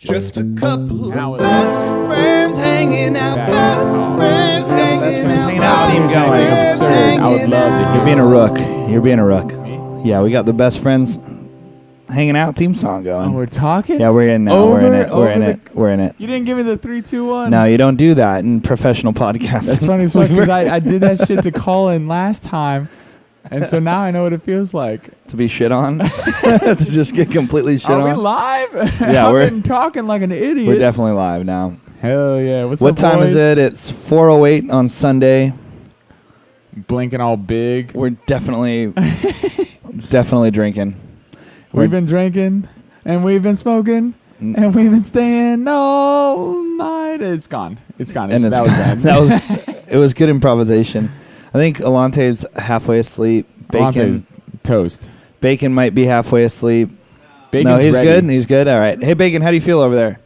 Just a couple Now of it's- best friends hanging out. Back. Best friends hanging out. Team going. Absurd. I would love to hear. You're being a rook. You're being a rook. Yeah, we got the best friends hanging out theme song going. Oh, we're talking? Yeah, we're in now. We're in it. We're in over it. We're in it. You didn't give me the 3, 2, 1. No, you don't do that in professional podcasting. That's funny as fuck because I did that shit to Colin last time. And so now I know what it feels like. To be shit on. To just get completely shit Are we on. live? Yeah, I've we're- been talking like an idiot. We're definitely live now. Hell yeah. What's What up, time boys? is it? It's 4:08 on Sunday. Blinking all big. We're definitely drinking. We've been drinking and we've been smoking Mm. and we've been staying all night. It's gone. It's gone. And That was bad. that was it was good improvisation. I think Alante's halfway asleep. Alonte's toast. Bacon might be halfway asleep. Bacon's No, he's ready. good. He's good. All right. Hey, Bacon, how do you feel over there?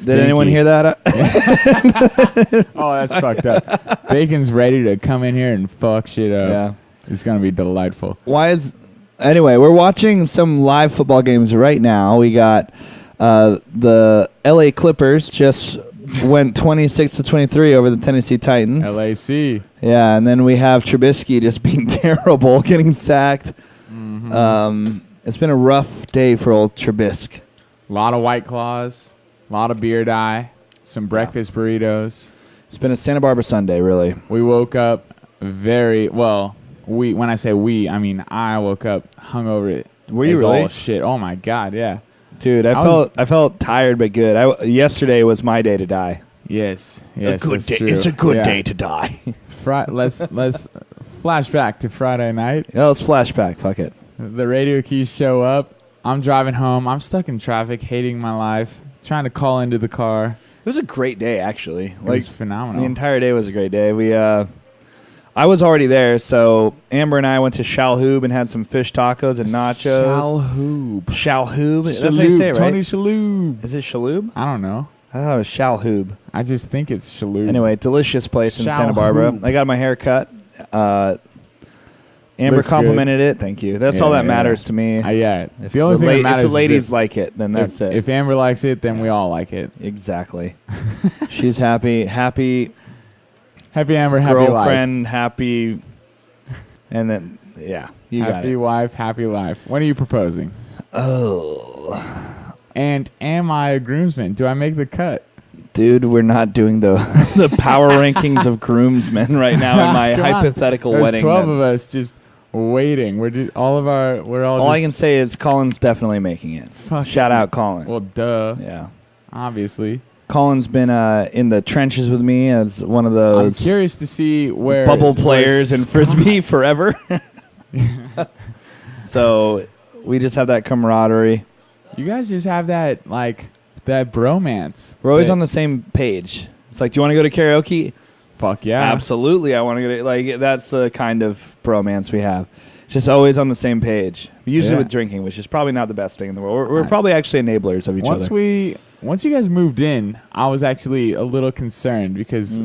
Did anyone Stinky. hear that? Oh, that's fucked up. Bacon's ready to come in here and fuck shit up. Yeah. It's going to be delightful. Anyway, we're watching some live football games right now. We got the LA Clippers just went 26-23 over the Tennessee Titans. LAC. Yeah, and then we have Trubisky just being terrible, getting sacked. It's been a rough day for old Trubisky. A lot of White Claws. A lot of beer dye. Some breakfast burritos. It's been a Santa Barbara Sunday, really. We woke up very well. When I say we, I mean I woke up hungover. Were you as really? all shit. Oh my god, yeah. Dude, I felt tired but good. Yesterday was my day to die. Yes, that's day. true. It's a good Yeah. day to die. Let's flash back to Friday night. Yeah, let's flashback. Fuck it. The radio keys show up. I'm driving home. I'm stuck in traffic, hating my life, trying to call into the car. It was a great day, actually. It was phenomenal. The entire day was a great day. I was already there, so Amber and I went to Shalhoub and had some fish tacos and nachos. Shalhoub. Shalhoub? That's how you say it, right? Tony Shalhoub. Is it Shalhoub? I don't know. I thought it was Shalhoub. I just think it's Shalhoub. Anyway, delicious place in Santa Shalhoub. Barbara. I got my hair cut. Amber Looks complimented it. Thank you. That's all Yeah, that matters yeah. to me. Yeah. If The only thing that matters if the ladies is like it, then that's it. if Amber likes it, then we all like it. Exactly. She's happy. Happy Happy Amber, happy life. girlfriend, happy. And then, yeah, you got Happy it. wife, happy life. When are you proposing? Oh. And am I a groomsman? Do I make the cut? Dude, we're not doing the the power rankings of groomsmen right now in my Come on. hypothetical There's wedding. 12 of us just waiting. We're all All I just can say is Colin's definitely making it. fucking- Shout out Colin. Well, duh. Yeah. Obviously. Colin's been in the trenches with me as one of I'm those curious to see where bubble where players in Scott- Frisbee forever. So we just have that camaraderie. You guys just have that bromance. We're always that- on the same page. It's like, do you want to go to karaoke? Fuck yeah. Absolutely, I want to go to, like, that's the kind of bromance we have. It's just always on the same page. Usually Yeah. with drinking, which is probably not the best thing in the world. We're probably actually enablers of each other. Once you guys moved in, I was actually a little concerned because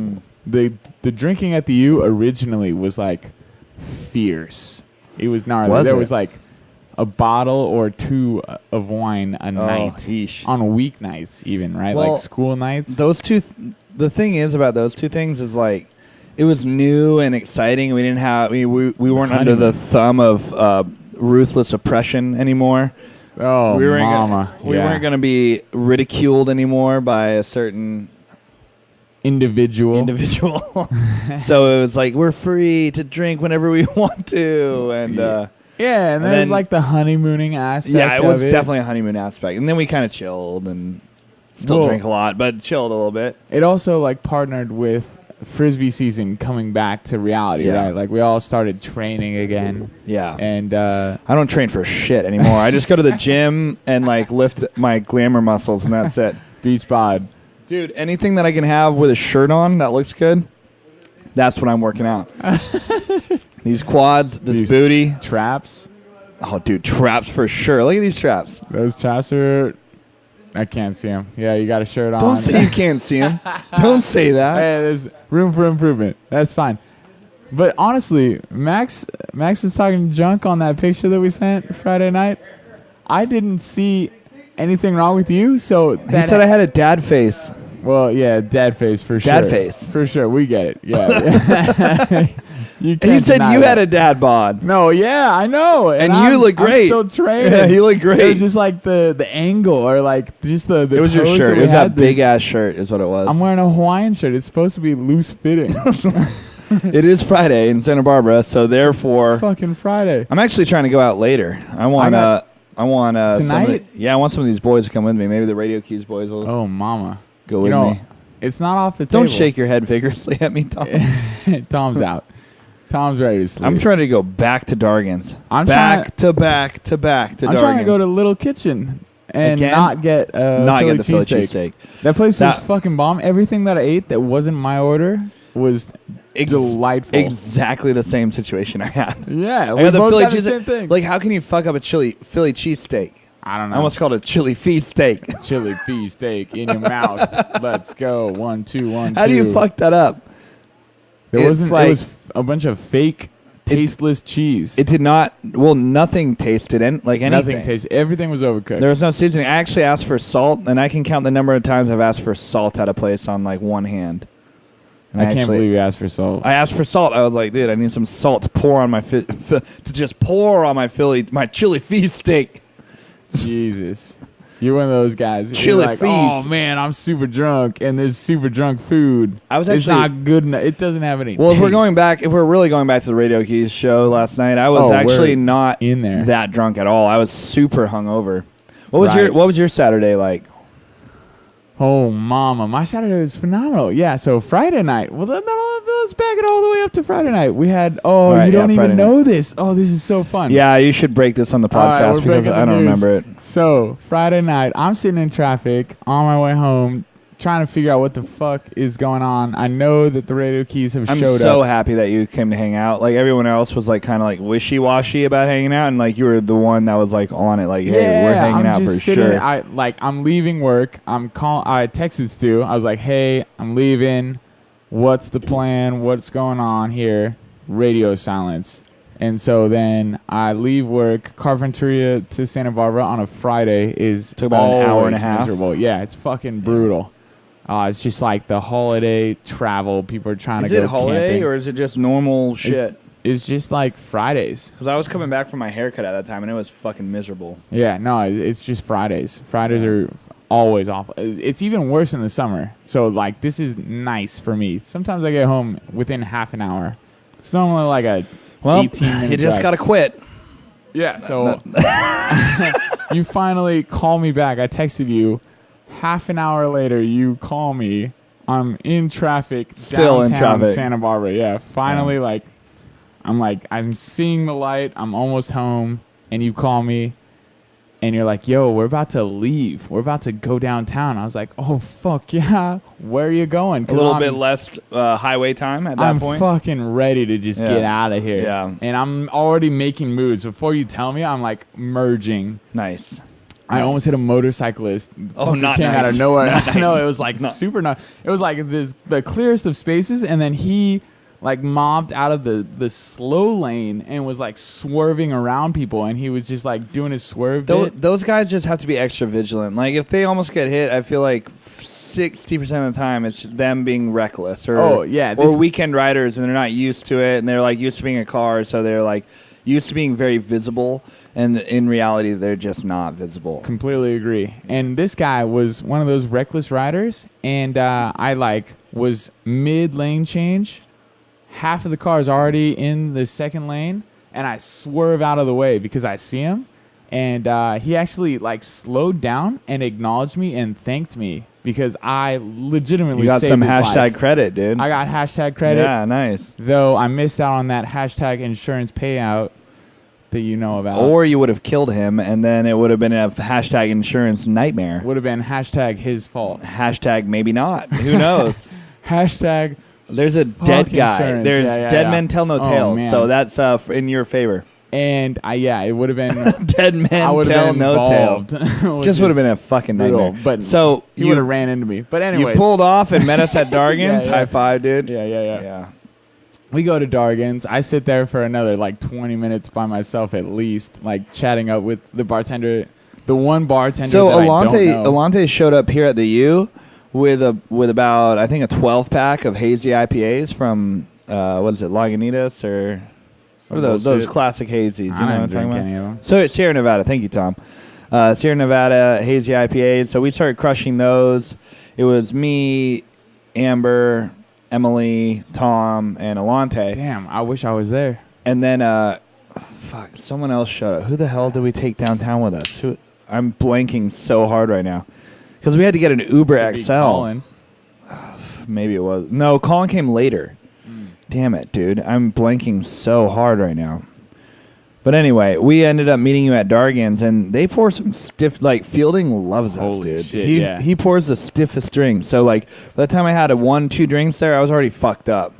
the drinking at the U originally was like fierce. It was gnarly. Was there it? was like a bottle or two of wine a night yeesh. on weeknights, even right, Well, like school nights. Those two, the thing is about those two things is like, it was new and exciting. We didn't have, we weren't under the thumb of ruthless oppression anymore. Oh, we weren't mama, we weren't going to be ridiculed anymore by a certain individual. So it was like, we're free to drink whenever we want to, and Yeah, and there's then- like the honeymooning aspect. yeah, it was of definitely a honeymoon aspect. And then we kind of chilled and still Well- drink a lot, but chilled a little bit. It also like partnered with Frisbee season coming back to reality, Yeah. right? Like we all started training again, Yeah. and I don't train for shit anymore. I just go to the gym and like lift my glamour muscles, and that's it. beach bod. Dude, anything that I can have with a shirt on that looks good, that's when I'm working out. These quads, this These booty. traps. Oh, dude, traps for sure. Look at these traps. Those traps are. I can't see them. Yeah, you got a shirt on. Don't say you can't see them. Don't say that. Hey, there's room for improvement. That's fine. But honestly, Max was talking junk on that picture that we sent Friday night. I didn't see anything wrong with you? So He said I had a dad face. Well, yeah, dad face for sure. Dad face. For sure. We get it. Yeah. You He can't said deny you that. had a dad bod. No, yeah, I know. And I'm, you look I'm great. still training. Yeah, you look great. It was just like the angle or like just the It was your pose shirt. we It was had, that big ass shirt is what it was. I'm wearing a Hawaiian shirt. It's supposed to be loose fitting. It is Friday in Santa Barbara, so therefore Fucking Friday. I'm actually trying to go out later. I want some of Tonight? I want some of these boys to come with me. Maybe the Radio Keys boys will Oh, mama. go You with know, me. it's not off the table. Don't shake your head vigorously at me, Tom. Tom's out. Tom's ready to sleep. I'm trying to go back to Dargan's. I'm back to back to back to I'm Dargan's. trying to go to Little Kitchen and Again? not get not Philly get the Philly cheesesteak. cheesesteak. That place That- was fucking bomb. Everything that I ate that wasn't my order was delightful. Exactly the same situation I had. Yeah, I we got the both Philly got the cheesesteak. same thing. Like, how can you fuck up a Philly cheesesteak? I don't I know. almost called it a chili feast steak. Chili beef steak in your mouth. Let's go. 1, 2, 1, 2. How do you fuck that up? There It's wasn't. like- it was a bunch of fake, tasteless cheese. It did not. Well, nothing tasted like anything. Nothing tasted. Everything was overcooked. There was no seasoning. I actually asked for salt, and I can count the number of times I've asked for salt at a place on like one hand. And I can't believe you asked for salt. I asked for salt. I was like, dude, I need some salt to pour on my to just pour on my chili feast steak. Jesus. You're one of those guys. You're Chili like, feast. oh man, I'm super drunk, and this super drunk food. I was it's actually- not good enough. It doesn't have any. Well, if we're taste going back, if we're really going back to the Radio Keys show last night, I was Oh, actually we're not in there. that drunk at all. I was super hungover. What was Right. What was your Saturday like? Oh, mama, my Saturday was phenomenal. Yeah, so Friday night. Well, let's back it all the way up to Friday night. We had. Oh, All right, you don't yeah, Friday even know this. Oh, this is so fun. Yeah, you should break this on the All right, podcast we're because breaking I the don't news. remember it. So Friday night, I'm sitting in traffic on my way home, trying to figure out what the fuck is going on. I know that the Radio Keys have I'm showed so up. happy that you came to hang out. Like everyone else was like kind of like wishy-washy about hanging out, and like you were the one that was like on it. Like, hey, we're hanging I'm out just for sitting, sure. I'm leaving work. I texted Stu. I was like, "Hey, I'm leaving. What's the plan? What's going on here?" Radio silence. And so then I leave work. Carpinteria to Santa Barbara on a Friday is Took about an hour and a always half. miserable. Yeah, it's fucking brutal. It's just like the holiday travel. People are trying Is to go it holiday camping. or is it just normal shit? It's just like Fridays. Because I was coming back from my haircut at that time, and it was fucking miserable. Yeah, no, it's just Fridays. Fridays are always awful. It's even worse in the summer. So, like, this is nice for me. Sometimes I get home within half an hour. It's normally like a Well, 18-minute you just drive. got to quit. Yeah, so you finally call me back. I texted you. Half an hour later, you call me. I'm in traffic. Still in downtown traffic. Santa Barbara. Yeah, finally, I'm seeing the light. I'm almost home, and you call me, and you're like, "Yo, we're about to leave. We're about to go downtown." I was like, "Oh fuck yeah! Where are you going?" A 'Cause little I'm- bit less highway time at that I'm point. fucking ready to just Yeah. get out of here. Yeah. And I'm already making moves. Before you tell me, I'm like merging. Nice. I almost hit a motorcyclist. Oh, Fucking not came out nice. of nowhere. Not I know nice. it was like No. super nice. It was like the clearest of spaces, and then he like mobbed out of the slow lane and was like swerving around people, and he was just like doing his swerve bit. Those guys just have to be extra vigilant. Like if they almost get hit, I feel like 60% of the time it's just them being reckless, or Oh, yeah, this- or weekend riders and they're not used to it, and they're like used to being a car, so they're like used to being very visible, and in reality they're just not visible. Completely agree. And this guy was one of those reckless riders, and I like was mid lane change. Half of the car is already in the second lane, and I swerve out of the way because I see him, and he actually like slowed down and acknowledged me and thanked me because I legitimately You got saved some his hashtag life. credit, dude. I got hashtag credit, Yeah, nice. though I missed out on that hashtag insurance payout that you know about. Or you would have killed him, and then it would have been a hashtag insurance nightmare. would have been hashtag his fault. Hashtag maybe not. Who knows? Hashtag There's a dead Fuck guy. insurance. There's Yeah, dead yeah. men tell no Oh, tales. man. So that's in your favor. and it would have been. Dead I men would tell have been no tales. involved. Just would have been a fucking brutal, nightmare. but so He would have ran into me. But you anyways, pulled off and met us at Dargan's. Yeah. High five, dude. Yeah. Yeah. We go to Dargan's. I sit there for another like 20 minutes by myself at least, like chatting up with the bartender. the one bartender. So that I don't know. Alante showed up here at the U with about I think a 12 pack of hazy IPAs from what is it, Lagunitas or what are those bullshit. classic hazies? You know what I'm didn't talking drink about? any of them. So it's Sierra Nevada. Thank you, Tom. Sierra Nevada hazy IPAs. So we started crushing those. It was me, Amber, Emily, Tom, and Alante. Damn, I wish I was there. And then, someone else showed up. Who the hell did we take downtown with us? I'm blanking so hard right now. Because we had to get an Uber Could be XL. Colin. Maybe it was. No, Colin came later. Damn it, dude. I'm blanking so hard right now. But anyway, we ended up meeting you at Dargan's, and they pour some stiff, like, Fielding loves us, Holy dude. shit, he, yeah. he pours the stiffest drinks. So, like, by the time I had 2 drinks there, I was already fucked up.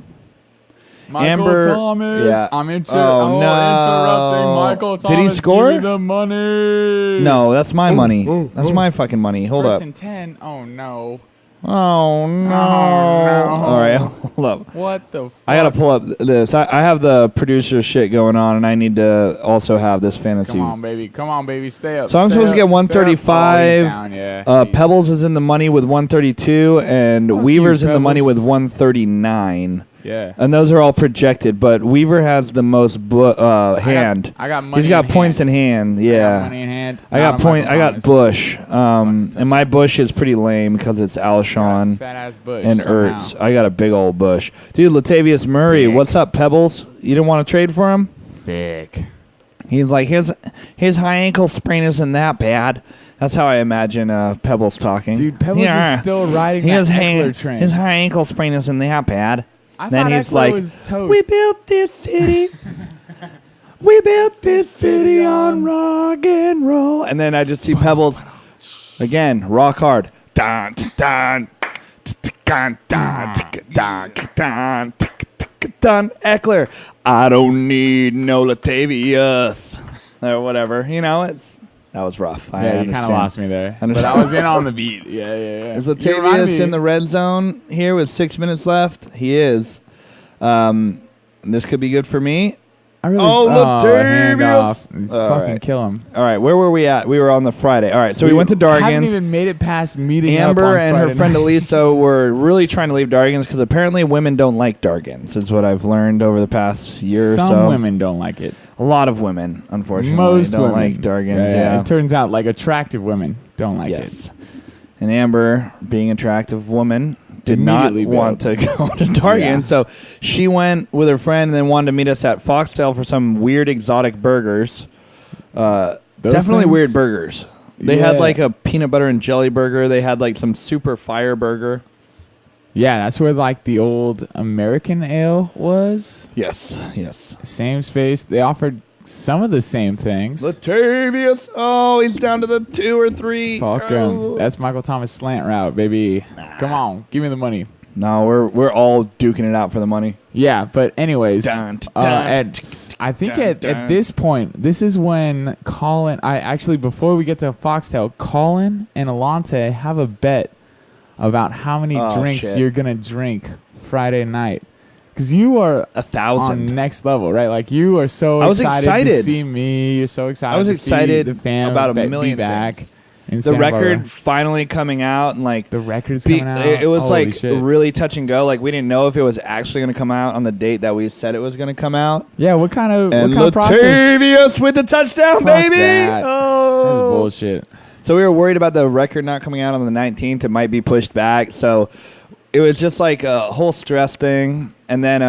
Michael Amber- Thomas. yeah. I'm Oh, interrupting no. Michael Did he Thomas. score? Give me the money. No, that's my money. That's my fucking money. Hold First up. and 10. Oh, no. Oh, no. no. All right, hold up. What the fuck? I got to pull up this. I have the producer shit going on, and I need to also have this fantasy. Come on, baby. Come on, baby. Stay up. So I'm Stay supposed to up. get Stay up. 135. Oh, he's down, yeah. Pebbles is in the money with 132, and Fuck Weaver's you, in the money Pebbles. with 139. Yeah. And those are all projected, but Weaver has the most hand. I got money. He's got in points in hand. hand. I got Yeah. money in hand. I Not got a point. Michael I got Thomas. Bush. Fucking And my Bush is pretty lame because it's Alshon Fat ass Bush. and somehow. Ertz. I got a big old Bush, dude. Latavius Murray, Big. what's up, Pebbles? You didn't want to trade for him? Big. He's like his high ankle sprain isn't that bad. That's how I imagine Pebbles talking. Dude, Pebbles is still riding that Eckler train. His high ankle sprain isn't that bad. I Then thought he's Eckler like, was toast. we built this city. We built this city on rock and roll. And then I just see Pebbles again, rock hard. Dun, dun, dun, dun, dun, dun, dun. Eckler, I don't need no Latavius or whatever. You know, that was rough. I Yeah, you kind understand. of lost me there. But Understand. I was in on the beat. Yeah. Is You reminded Latavius me- in the red zone here with 6 minutes left? He is. This could be good for me. I really, Latavius! handoff. Just All fucking right. kill him. All right, where were we at? We were on the Friday. All right, so we went to Haven't Dargan's. even made it past meeting up Amber on and her Friday friend night. Elisa were really trying to leave Dargan's because apparently women don't like Dargan's, is what I've learned over the past year or so. Some women don't like it. A lot of women, unfortunately, Most don't women like Dargan's. Yeah, it turns out like attractive women don't like Yes. it. And Amber, being an attractive woman, did not Immediately want to go to Dargan's. Yeah. So she went with her friend and then wanted to meet us at Foxtail for some weird exotic burgers. Those Definitely things- weird burgers. They had Yeah. like a peanut butter and jelly burger. They had like some super fire burger. Yeah, that's where like the old American ale was. Yes, yes. Same space. They offered some of the same things. Latavius. Oh, he's down to the 2 or 3. Fuck Oh. him. That's Michael Thomas slant route, baby. Come on, give me the money. No, we're all duking it out for the money. Yeah, but anyways, Dun, dun, I think dun, at dun. this point, this is when Colin. I actually before we get to Foxtail, Colin and Alante have a bet about how many Oh, drinks shit. you're gonna drink Friday night, because you are 1,000. on next level, right? Like you are so I was excited to excited. see me. You're so excited. I was to excited see the fam about a be million back. things. In The Santa record Barbara. finally coming out and like The record's be- coming out. it was Holy like shit. really touch and go. Like we didn't know if it was actually going to come out on the date that we said it was going to come out. Yeah, what kind of And process? Latavius with the touchdown, Fuck baby! that. Oh, That's bullshit. So we were worried about the record not coming out on the 19th. It might be pushed back. So it was just like a whole stress thing. And then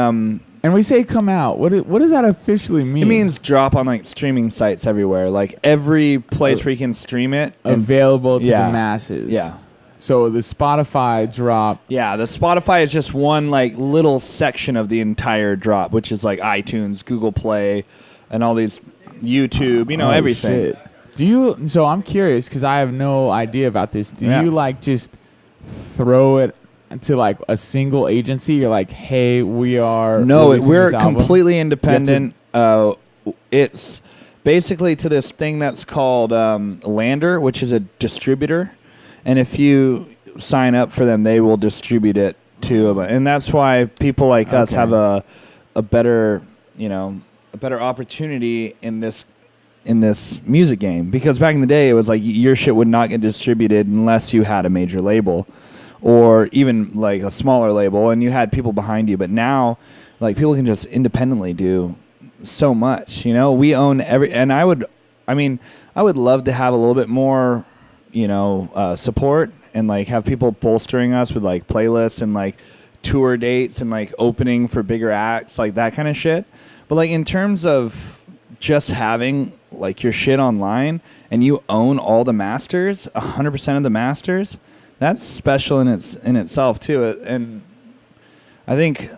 And we say come out. What does that officially mean? it means drop on like streaming sites everywhere. Like every place where you can stream it. And available to Yeah. the masses. Yeah. So the Spotify drop. yeah, the Spotify is just one like little section of the entire drop, which is like iTunes, Google Play, and all these YouTube, Oh, everything. shit. Do you? So I'm curious because I have no idea about this. Do Yeah. you like just throw it to like a single agency? You're like, hey, we are. No, releasing we're this album. completely independent. It's basically to this thing that's called Lander, which is a distributor, and if you sign up for them, they will distribute it to. And that's why people like us Okay. have a better a better opportunity in this in this music game, because back in the day it was like your shit would not get distributed unless you had a major label or even like a smaller label and you had people behind you. But now like people can just independently do so much, you know. We own and I would love to have a little bit more, you know, support and like have people bolstering us with like playlists and like tour dates and like opening for bigger acts, like that kind of shit. But like in terms of just having like your shit online and you own all the masters, 100% of the masters, that's special in itself too. And I think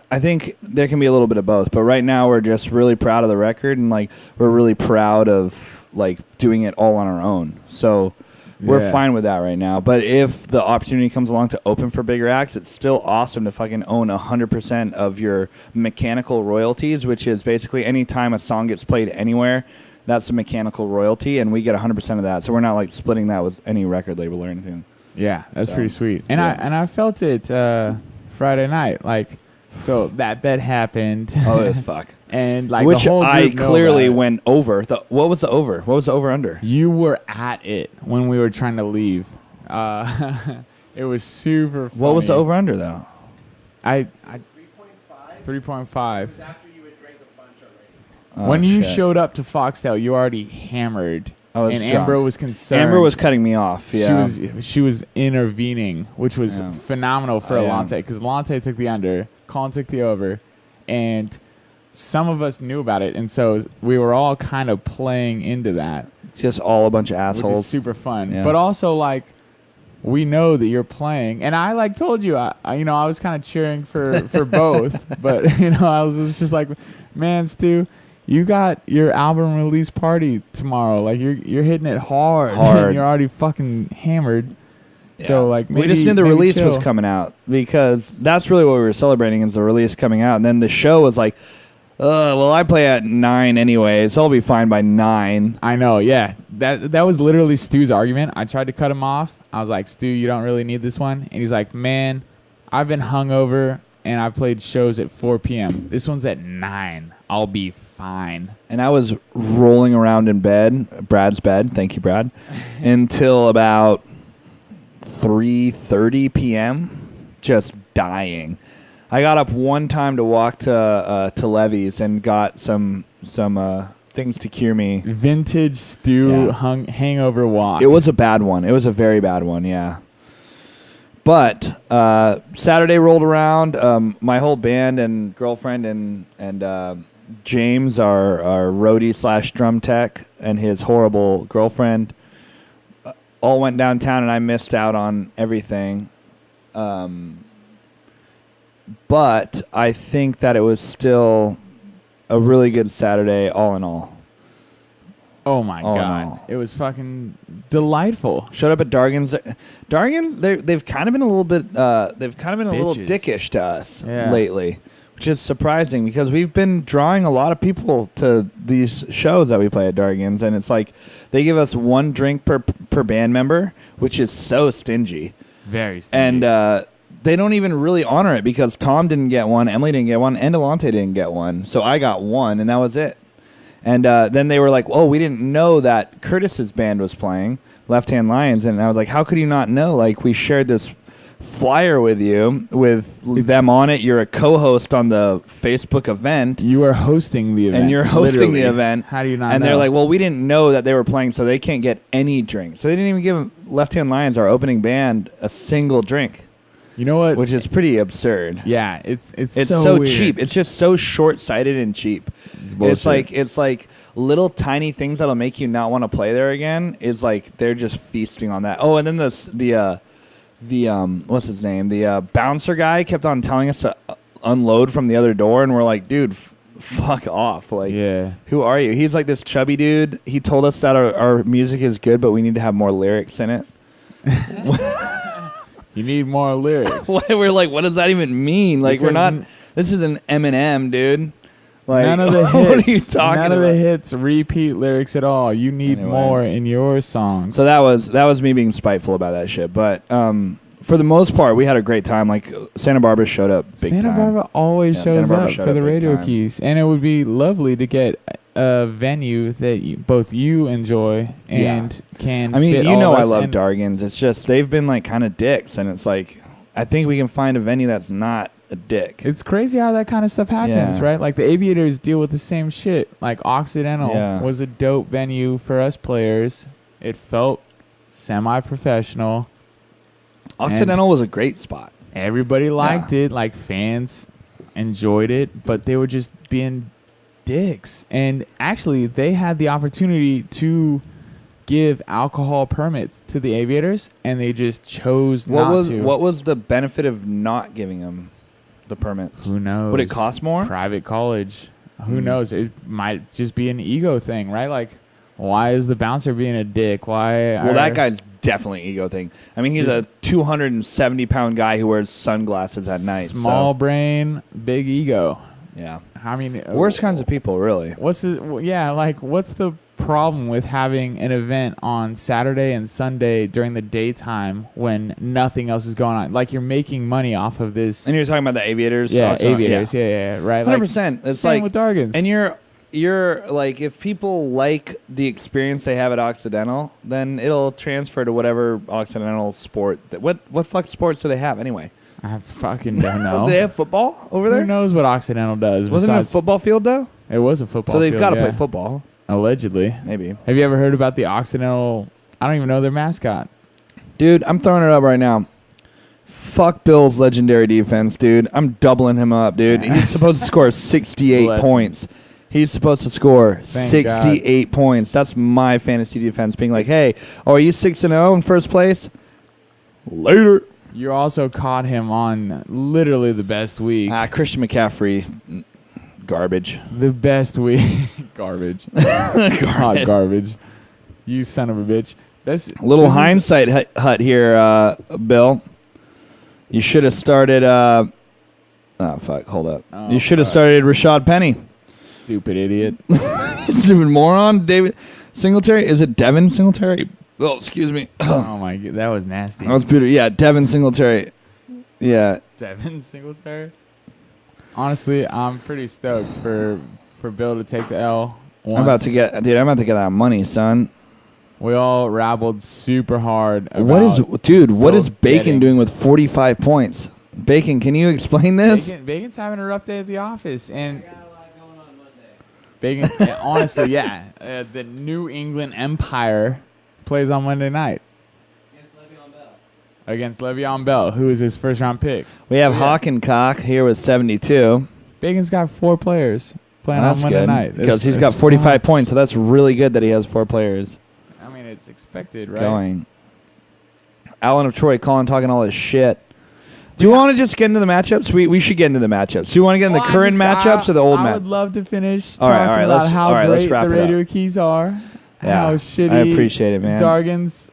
there can be a little bit of both, but right now we're just really proud of the record and like we're really proud of like doing it all on our own. So we're fine with that right now. But if the opportunity comes along to open for bigger acts, it's still awesome to fucking own 100% of your mechanical royalties, which is basically any time a song gets played anywhere, that's a mechanical royalty, and we get 100% of that. So we're not like splitting that with any record label or anything. Yeah, that's pretty sweet. And I felt it Friday night. Like, so that bet happened. Oh, it was fuck. And like which the whole I group know clearly about it. went over. What was the over? What was the over under? You were at it when we were trying to leave. It was super funny. What was the over under though? I 3.5. 3.5. It was after you had drank a bunch already. Oh, When you shit. showed up to Foxtail, you already hammered. I was and drunk. Amber was concerned. Amber was cutting me off. Yeah. She was intervening, which was Yeah. phenomenal for Yeah. Alante, because Alante took the under, Colin took the over, and some of us knew about it, and so we were all kind of playing into that, Just all a bunch of which is assholes. super fun. Yeah. But also, like, we know that you're playing, and I like told you, I was kind of cheering for both, but I was just like, man, Stu, you got your album release party tomorrow. Like you're hitting it hard. And you're already fucking hammered. Yeah. So like maybe, we just knew the maybe release was chill. coming out, because that's really what we were celebrating, is the release coming out. And then the show was like, well, I play at 9 anyway, so I'll be fine by 9. I know, yeah. That was literally Stu's argument. I tried to cut him off. I was like, Stu, you don't really need this one. And he's like, man, I've been hungover and I played shows at 4 p.m. This one's at 9. I'll be fine. And I was rolling around in bed, Brad's bed, thank you, Brad, until about 3:30 p.m., just dying. I got up one time to walk to Levy's and got some things to cure me. Vintage Stu Yeah. hangover walk. It was a bad one. It was a very bad one, yeah. But Saturday rolled around. My whole band and girlfriend and James, our roadie / drum tech, and his horrible girlfriend all went downtown, and I missed out on everything. But I think that it was still a really good Saturday, all in all. Oh my Oh, god. no. It was fucking delightful. Showed up at Dargan's. Dargan's, they've kind of been a little bit, little Bitches. dickish to us Yeah. lately, which is surprising, because we've been drawing a lot of people to these shows that we play at Dargan's, and it's like they give us 1 drink per band member, which is so stingy. Very stingy. And they don't even really honor it, because Tom didn't get one, Emily didn't get one, and Alante didn't get one. So I got one, and that was it. And then they were like, oh, we didn't know that Curtis's band was playing, Left Hand Lions. And I was like, how could you not know? Like, we shared this flyer with you with them on it. You're a co-host on the Facebook event. You are hosting the event. And you're hosting literally. the event. How do you not And know? they're like, well, we didn't know that they were playing, so they can't get any drink. So they didn't even give Left Hand Lions, our opening band, a single drink, you know what? which is pretty absurd. Yeah, it's So weird. cheap. It's just so short-sighted and cheap. It's like little tiny things that'll make you not want to play there again. Is like they're just feasting on that. Oh, and then the what's his name? The bouncer guy kept on telling us to unload from the other door, and we're like, dude, fuck off. Like, Yeah. who are you? He's like this chubby dude. He told us that our music is good, but we need to have more lyrics in it. You need more lyrics. We're like, what does that even mean? Like, we're Because not. This is an Eminem, dude. Like, None of the hits. what are you talking None about? of the hits repeat lyrics at all. You need Anyway. more in your songs. So that was me being spiteful about that shit. But for the most part, we had a great time. Like, Santa Barbara showed up big Santa time. Barbara always Yeah, Santa shows Barbara up showed for up the big radio time. keys, and it would be lovely to get a venue that both you enjoy and can. I mean, fit you all know, of I us, love and Dargans. It's just they've been like kind of dicks, and it's like I think we can find a venue that's not a dick. It's crazy how that kind of stuff happens, Yeah. right? Like the Aviators deal with the same shit. Like Occidental Yeah. was a dope venue for us players. It felt semi-professional. Occidental was a great spot. Everybody liked it. Like fans enjoyed it, but they were just being dicks. And actually, they had the opportunity to give alcohol permits to the Aviators, and they just chose not to. What was the benefit of not giving them the permits? Who knows? Would it cost more? Private college. Who knows? It might just be an ego thing, right? Like, why is the bouncer being a dick? Why? Well, that guy's definitely an ego thing. I mean, he's a 270-pound guy who wears sunglasses at night. Small brain, big ego. Yeah. I mean, Worst kinds of people, really. What's the problem with having an event on Saturday and Sunday during the daytime when nothing else is going on? Like, you're making money off of this. And you're talking about the Aviators? Yeah, So Aviators. Yeah, right. 100%. It's same like with Dargans. And you're like, if people like the experience they have at Occidental, then it'll transfer to whatever Occidental sport. What fuck sports do they have anyway? I fucking don't know. Do they have football over there? Who knows what Occidental does? Wasn't it a besides, football field though? It was a football So they've field, got to yeah. play football, Allegedly. maybe. Have you ever heard about the Occidental? I don't even know their mascot. Dude, I'm throwing it up right now. Fuck Bill's legendary defense, dude. I'm doubling him up, dude. He's supposed to score 68 Bless him. points. He's supposed to score Thank 68 points. That's my fantasy defense being like, hey, are you 6-0 in first place? Later. You also caught him on literally the best week. Christian McCaffrey, garbage. The best week. Garbage. Hot garbage. You son of a bitch. That's Little this is- hindsight hut here, Bill. You should have started. Oh fuck! Hold up. Oh, You should have fuck. started Rashad Penny. Stupid idiot. Stupid moron. David Singletary. Is it Devin Singletary? Oh, excuse me. Oh my god, that was nasty. That was beautiful. Yeah, Devin Singletary. Yeah. Devin Singletary. Honestly, I'm pretty stoked for Bill to take the L. Once. I'm about to get that money, son. We all rabbled super hard. What is Bill Bacon getting- doing with 45 points? Bacon, can you explain this? Bacon's having a rough day at the office, and Bacon. Yeah, honestly, yeah, the New England Empire plays on Monday night against Le'Veon Bell, who is his first-round pick. We have Yeah. Hawk and Cock here with 72. Bacon's got 4 players playing That's on Monday good night because he's got 45 fucked. points, so that's really good that he has 4 players I mean, it's expected, right? going. Alan of Troy talking all this shit. Do you want to just get into the matchups? We should get into the matchups. Do you want to get into the current matchups or the old I matchups? would love to finish All right, talking all right, about let's- how all right, let's great wrap the it up. radio keys are, Yeah, how shitty I appreciate it, man. Dargans,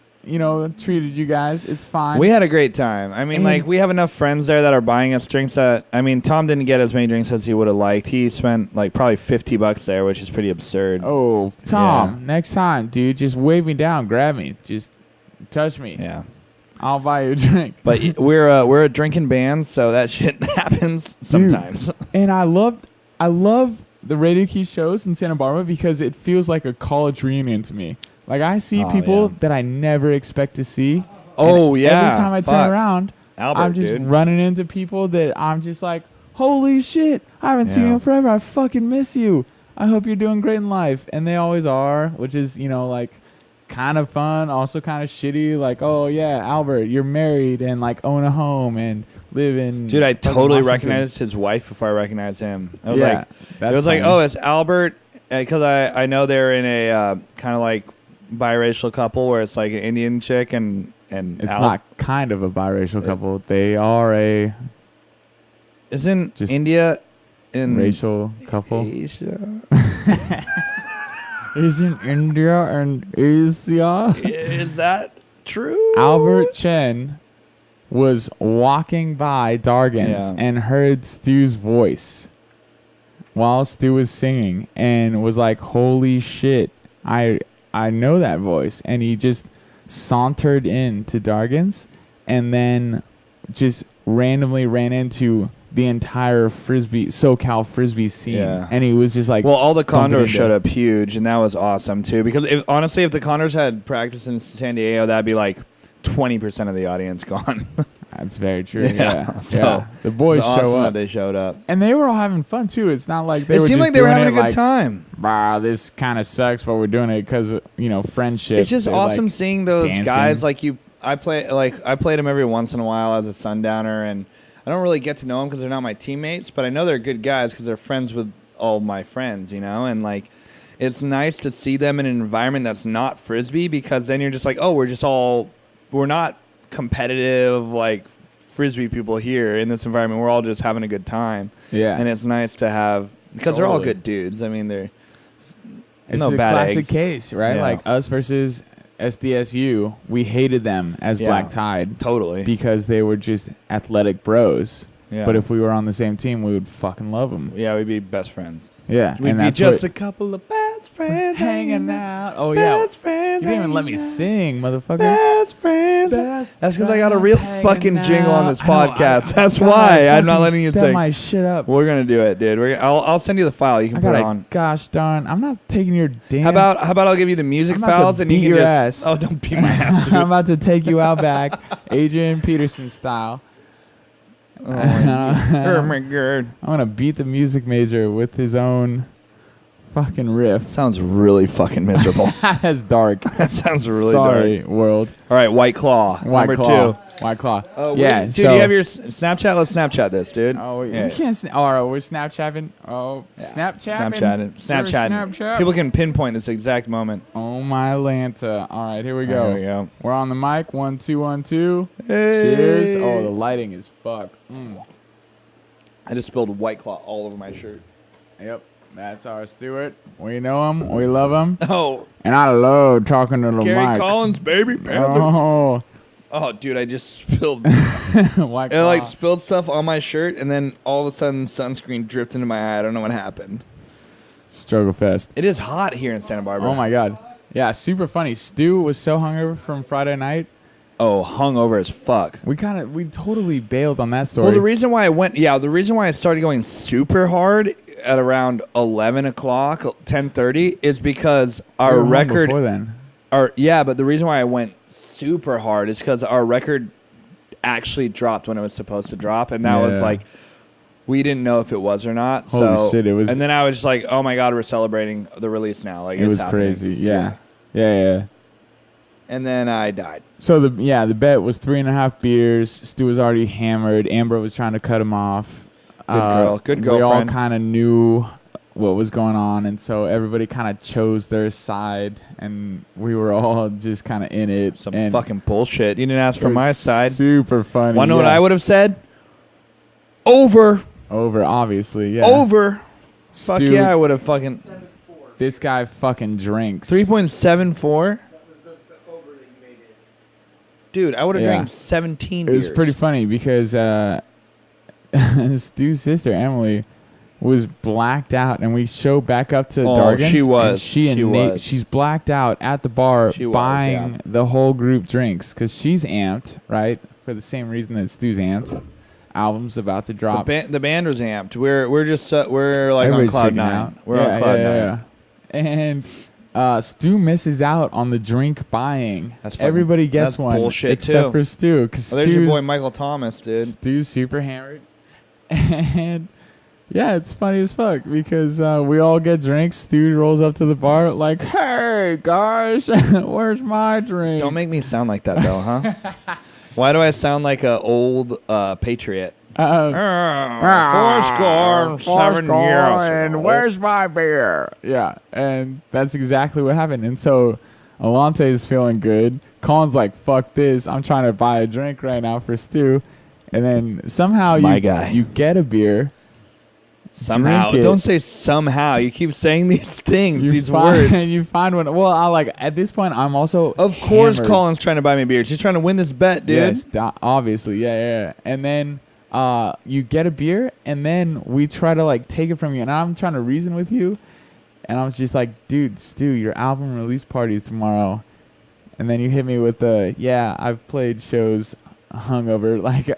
treated you guys. It's fine. We had a great time. I mean, And- like, we have enough friends there that are buying us drinks that, I mean, Tom didn't get as many drinks as he would have liked. He spent, like, probably $50 there, which is pretty absurd. Oh, Tom, next time, dude, just wave me down, grab me, just touch me. Yeah. I'll buy you a drink. But we're a drinking band, so that shit happens sometimes. And I love the Radio Key shows in Santa Barbara because it feels like a college reunion to me. Like, I see Oh, people yeah. that I never expect to see. Oh, and yeah. Every time I turn Fuck. around, Albert, I'm just dude. running into people that I'm just like, holy shit, I haven't seen Yeah. you in forever. I fucking miss you. I hope you're doing great in life. And they always are, which is, like, kind of fun, also kind of shitty. Like, oh, yeah, Albert, you're married and, like, own a home and live in... Dude, I fucking totally Washington. recognized his wife before I recognized him. I was Yeah, like, that's it was like, funny. oh, it's Albert, because I know they're in a kind of like biracial couple where it's like an Indian chick and It's Al- not kind of a biracial couple. They are a Isn't just India in racial couple. Asia? Isn't India and Asia? Is that true? Albert Chen was walking by Dargans Yeah. and heard Stu's voice while Stu was singing and was like, holy shit, I know that voice. And he just sauntered in to Dargans and then just randomly ran into the entire SoCal frisbee scene, Yeah. and he was just like, Well, all the bumping Condors into- showed up huge, and that was awesome too. Because honestly, if the Condors had practice in San Diego, that'd be like 20% of the audience gone. That's very true. Yeah, Yeah, so yeah. The boys It's awesome show that up, they showed up. and they were all having fun too. It's not like they It were seemed just like they were doing having a it good like, time. This kind of sucks, but we're doing it because friendship. It's just They're, awesome like, seeing those dancing. guys. Like I played them every once in a while as a Sundowner, and I don't really get to know them because they're not my teammates, but I know they're good guys because they're friends with all my friends, and like it's nice to see them in an environment that's not frisbee, because then you're just like, oh, we're not competitive like frisbee people here in this environment. We're all just having a good time, Yeah, and it's nice to have because they're all Totally. good dudes. I mean, they're it's no a bad classic eggs. case, right? Yeah. Like us versus SDSU, we hated them as Yeah. Black Tide totally. because they were just athletic bros. Yeah. But if we were on the same team, we would fucking love them. Yeah, we'd be best friends. Yeah, We'd and be that's just what- a couple of best friends hanging out. Oh yeah, Best friends. you didn't even let me hanging out. sing, motherfucker. Best friends. Best That's because I got a real friends fucking hanging jingle on out. this I know, podcast. That's God, why I I'm not fucking letting you step sing. my shit up. We're gonna do it, dude. I'll send you the file. You can I put got it a on. gosh darn. I'm not taking your damn. How about I'll give you the music I'm about to files and you beat can your just. ass. Oh, don't beat my ass, dude. I'm about to take you out back, Adrian Peterson style. Oh my god. I'm gonna beat the music major with his own fucking riff. Sounds really fucking miserable. That's dark. That sounds really Sorry, dark. world. All right, White Claw. White number Claw. 2. White Claw. Yeah, dude. So, You have your Snapchat. Let's Snapchat this, dude. Oh, Yeah. we can't. All right, we're Snapchatting. Oh, Snapchatting. Snapchatting. People can pinpoint this exact moment. Oh my Lanta. All right, here we go. There we go. We're on the mic. 1, 2, 1, 2. Hey. Cheers. Oh, the lighting is fucked. I just spilled White Claw all over my shirt. Yep, that's our Stewart. We know him. We love him. Oh, And I love talking to the Gary mic. Collins, baby Panthers. Oh, Oh, dude, I just spilled. White I like Claw. spilled stuff on my shirt, and then all of a sudden, sunscreen dripped into my eye. I don't know what happened. Struggle fest. It is hot here in Santa Barbara. Oh my god. Yeah, super funny. Stu was so hungover from Friday night. Oh, hungover as fuck. We totally bailed on that story. Well, the reason why I started going super hard at around 11 o'clock, 10:30, is because We our were home record. before then. But the reason why I went super hard is because our record actually dropped when it was supposed to drop, and that was Yeah. like we didn't know if it was or not. Holy so shit, it was- And then I was just like, oh my god, we're celebrating the release now. Like It it's was happening. crazy. Yeah. And then I died. So the bet was 3.5 beers. Stu was already hammered. Amber was trying to cut him off. Good girl. Good We all girlfriend. kind of knew what was going on, and so everybody kind of chose their side, and we were all just kind of in it. Some and fucking bullshit. You didn't ask it for was my side. Super funny. Want to know what yeah. I would have said? Over. Over, obviously. Yeah. Over. Fuck Stu- yeah, I would have fucking This guy fucking drinks. 3.74. That was the over that you made it. Dude, I would have Yeah. drank 17 It was beers. pretty funny because Stu's sister Emily was blacked out, and we show back up to Oh, Dargan's. she was. And she and She Nate, was. she's blacked out at the bar She was, buying yeah. the whole group drinks because she's amped, right? For the same reason that Stu's amped. Album's about to drop. The band was amped. We're just we're like Everybody's on cloud freaking 9. out. We're Yeah, on cloud yeah, 9. yeah. And Stu misses out on the drink buying. That's fucking- Everybody gets that's one bullshit, except too. for Stu because Oh, there's your boy Michael Thomas, dude. Stu's super hammered. And yeah, it's funny as fuck because we all get drinks. Stu rolls up to the bar like, "Hey guys, where's my drink?" Don't make me sound like that though, huh? Why do I sound like a old patriot? Four score, 7 years. and where's my beer? Yeah, and that's exactly what happened. And so Alante is feeling good. Colin's like, "Fuck this! I'm trying to buy a drink right now for Stu." And then somehow My guy. you get a beer. Somehow. Drink it. Don't say somehow. You keep saying these things, You these find, words. you find one. Well, I like at this point. I'm also Of course, hammered. Colin's trying to buy me beers. He's trying to win this bet, dude. Yes, obviously, yeah. And then you get a beer, and then we try to like take it from you, and I'm trying to reason with you, and I was just like, "Dude, Stu, your album release party is tomorrow," and then you hit me with the, "Yeah, I've played shows hungover." Like,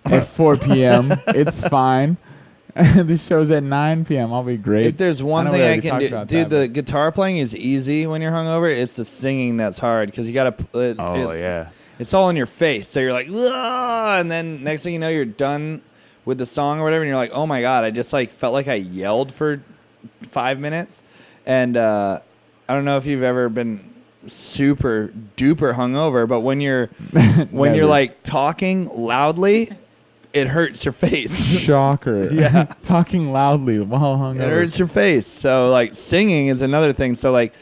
at 4 p.m. It's fine. The show's at 9 p.m. I'll be great. If there's one know thing we I already can talked do, about dude, that, the guitar playing is easy when you're hungover. It's the singing that's hard because you got to. yeah. It's all in your face, so you're like, "Ugh," and then next thing you know, you're done with the song or whatever, and you're like, oh my god, I just like felt like I yelled for 5 minutes, and I don't know if you've ever been super duper hungover, but when you're Never. like talking loudly, it hurts your face. Shocker. Yeah. Talking loudly while hungover. It hurts your face. So like singing is another thing. So like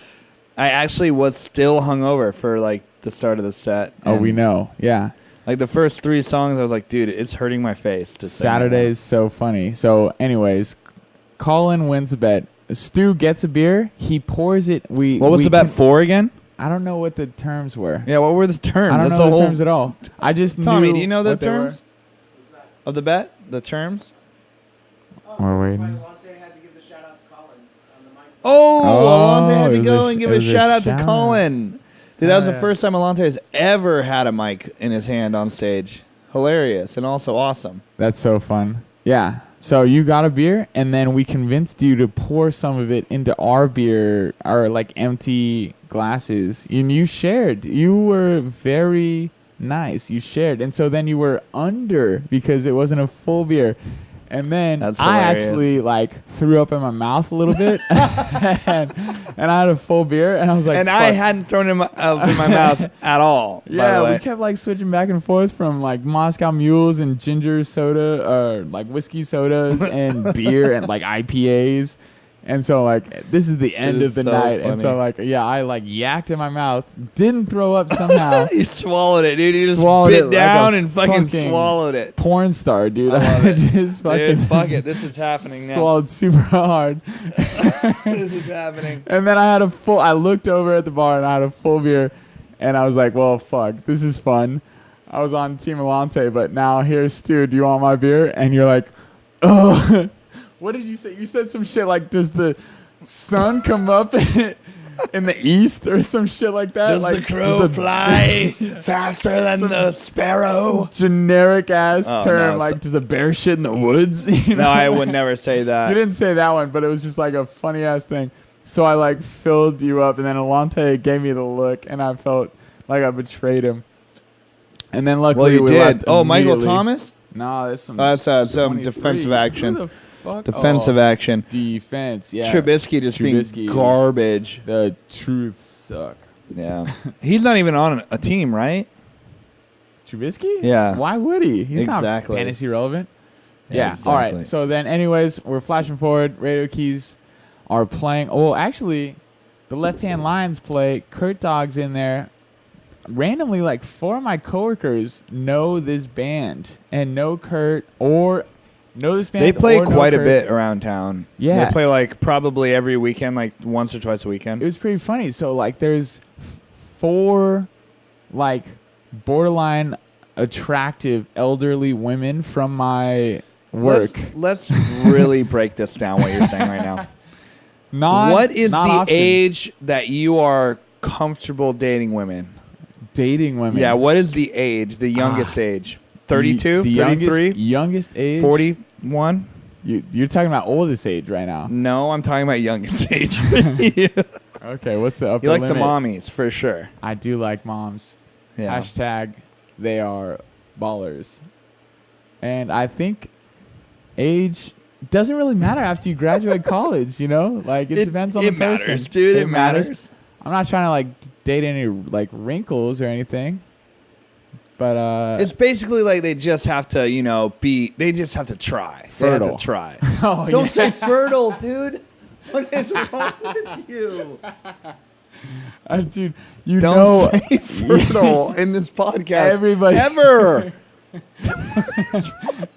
I actually was still hungover for like the start of the set. Oh, we And, know. Yeah. Like the first 3 songs, I was like, dude, it's hurting my face to sing right now. Saturday's so funny. So, anyways, Colin wins the bet. Stu gets a beer. He pours it. What was the bet for again? I don't know what the terms were. Yeah, what were the terms? I don't That's know the the whole terms at all. I just Tommy, knew do you know the what they were. terms of the bet? The terms? We're waiting. Alante had to give the shout out to Colin on the mic. Oh, Oh, Alante had it to was go a and sh- give it a was a shout out to shout. Colin. Dude, that was Oh, the yeah. first time Alante has ever had a mic in his hand on stage. Hilarious and also awesome. That's so fun. Yeah. So you got a beer, and then we convinced you to pour some of it into our beer, our like empty glasses. And you shared. You were very nice. You shared, and so then you were under because it wasn't a full beer. And then That's I hilarious. actually like threw up in my mouth a little bit, and I had a full beer, and I was like, And I "Fuck." hadn't thrown him up in my mouth at all. by the Yeah, way. we kept like switching back and forth from like Moscow Mules and ginger soda, or like whiskey sodas and beer and like IPAs. And so like this is the end is of the so night, and so funny. like yeah, I like yacked in my mouth, didn't throw up somehow. He swallowed it, dude. He just Swallowed it bit like a down and fucking fucking swallowed it. Porn star, dude. I love it. Just fucking Dude, fuck it. This is happening now. swallowed super hard. This is happening. And then I looked over at the bar and I had a full beer, and I was like, well, fuck, this is fun. I was on Team Alante, but now here's Stu, do you want my beer? And you're like, oh, what did you say? You said some shit like, does the sun come up in the east or some shit like that? Does like, the crow fly faster than the sparrow? Generic ass Oh, term, no, like, does a bear shit in the woods? You know? No, I would never say You that. didn't say that one, but it was just like a funny ass thing. So I like filled you up, and then Alante gave me the look, and I felt like I betrayed him. And then luckily Well, you we did. left Oh, Michael immediately. Thomas? No, that's some. That's some 23. defensive action. Who the fuck? Defensive Oh, action. defense. Yeah. Trubisky just Trubisky being is- garbage. The truth suck. Yeah. He's not even on a team, right? Trubisky? Yeah. Why would he? He's Exactly. not fantasy relevant. Yeah, Yeah. All exactly. right. So then, anyways, we're flashing forward. Radio Keys are playing. Oh, actually, the Left Hand Lions play. Kurt Dog's in there. Randomly, like 4 of my coworkers know this band and know Kurt or know this band. They play or know quite a Kurt. bit around town. Yeah. They play like probably every weekend, like once or twice a It weekend. was pretty funny. So like, there's 4 like borderline attractive elderly women from my work. Let's really break this down, what you're saying right now. Not What is the not options. age that you are comfortable dating women? dating women? Yeah, what is the age, the youngest age? 32, The 33, youngest age. 41? You're talking about oldest age right now. No, I'm talking about youngest age. Okay, what's the upper You like the limit? mommies, for sure. I do like moms. Yeah. Hashtag they are ballers. And I think age doesn't really matter after you graduate college, you know? Like it depends on the person. matters, dude. It matters. I'm not trying to like date any like wrinkles or anything. But It's basically like they just have to, they just have to try. They Fertile. have to try. oh, Don't yeah. say fertile, dude. What is wrong with you? Dude, you Don't know say fertile in this podcast. Everybody- Ever.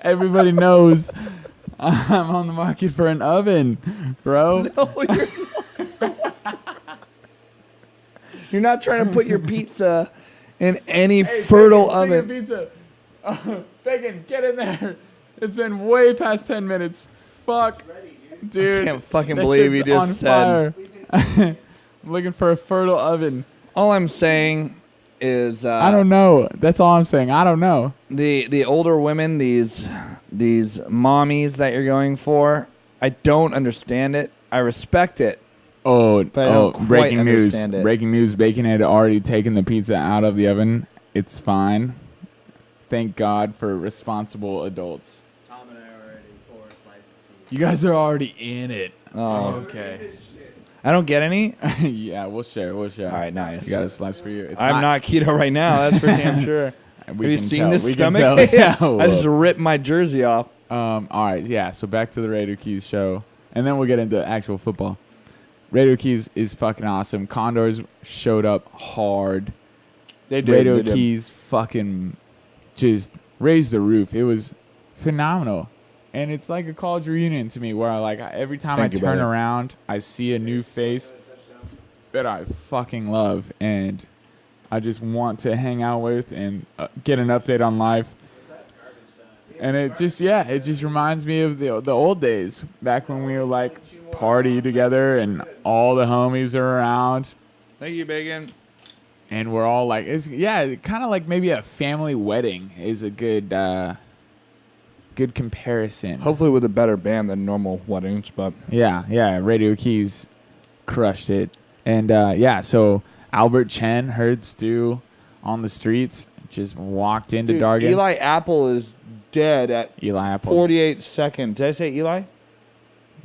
everybody knows I'm on the market for an oven, bro. No, you're not. You're not trying to put your pizza in any fertile oven. Pizza. Bacon, get in there. It's been way past 10 minutes. Fuck. Dude. I can't fucking that believe you shit's on just said. fire. I'm looking for a fertile oven. All I'm saying is I don't know. That's all I'm saying. I don't know. the older women, these mommies that you're going for. I don't understand it. I respect it. But I don't quite breaking news. understand it. Breaking news. Bacon had already taken the pizza out of the oven. It's fine. Thank God for responsible adults. Tom and I are already 4 slices deep. You guys are already in it. Oh, Okay. I don't get any. Yeah, we'll share. We'll share. All right, nice. You got a slice for you. It's I'm not keto right now. That's for damn sure. We Have you can seen tell. this We can stomach? tell. Yeah, I just well. ripped my jersey off. All right, yeah. So back to the Raider Keys show, and then we'll get into actual football. Raider Keys is fucking awesome. Condors showed up hard. They did. Radio they did. Keys fucking just raised the roof. It was phenomenal. And it's like a college reunion to me where every time Thank I you, turn brother. around, I see a new face that I fucking love. And I just want to hang out with and get an update on life. And it just reminds me of the old days back when we would party together and all the homies are around. Thank you, Bacon. And we're all kind of like maybe a family wedding is a good comparison. Hopefully with a better band than normal weddings, but Yeah, Radio Keys crushed it. And so Albert Chen heard Stu on the streets, just walked into Dargan's. Eli Apple is dead at Eli Apple. 48 seconds. Did I say Eli?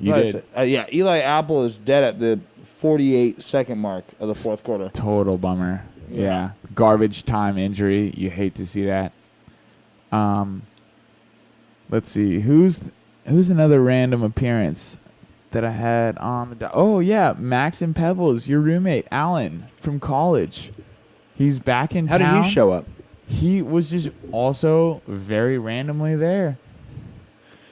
You No, I did. said- yeah, Eli Apple is dead at the 48-second mark of the fourth quarter. Total bummer. Yeah. Garbage time injury. You hate to see that. Let's see. Who's another random appearance that I had on the oh yeah, Max and Pebbles, your roommate, Alan from college. He's back in How town. did he show up? He was just also very randomly there.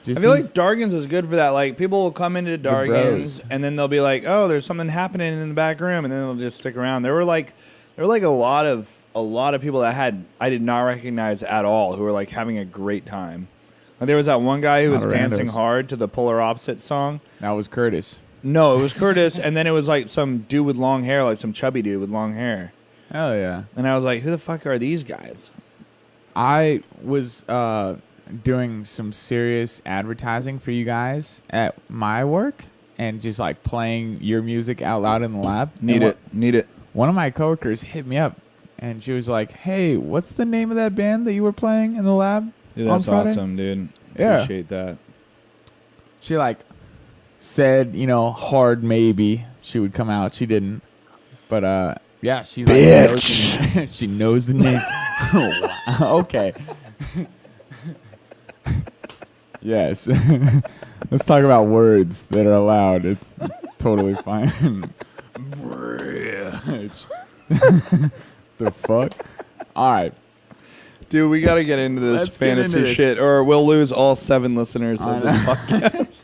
Just I feel he's- like Dargan's is good for that. Like, people will come into bros. Dargan's and then they'll be like, "Oh, there's something happening in the back room," and then they'll just stick around. There were a lot of people that I did not recognize at all who were like having a great time. Like, there was that one guy who Lot was of dancing randos. hard to the Polar Opposite song. that was Curtis. No, it was Curtis, and then it was like some dude with long hair, like some chubby dude with long hair. Oh yeah. And I was like, "Who the fuck are these guys?" I was doing some serious advertising for you guys at my work and just playing your music out loud in the lab. Need it. One of my coworkers hit me up and she was like, "Hey, what's the name of that band that you were playing in the lab?" Dude, on that's Friday?" awesome, dude. Yeah. Appreciate that. She said, hard maybe she would come out. She didn't. But yeah, she knows the name. She knows the name. Oh, wow. Okay. Yes. Let's talk about words that are allowed. It's totally fine. The fuck? All right. Dude, we got to get into this Let's get fantasy into this. shit, or we'll lose all 7 listeners I of this know. podcast.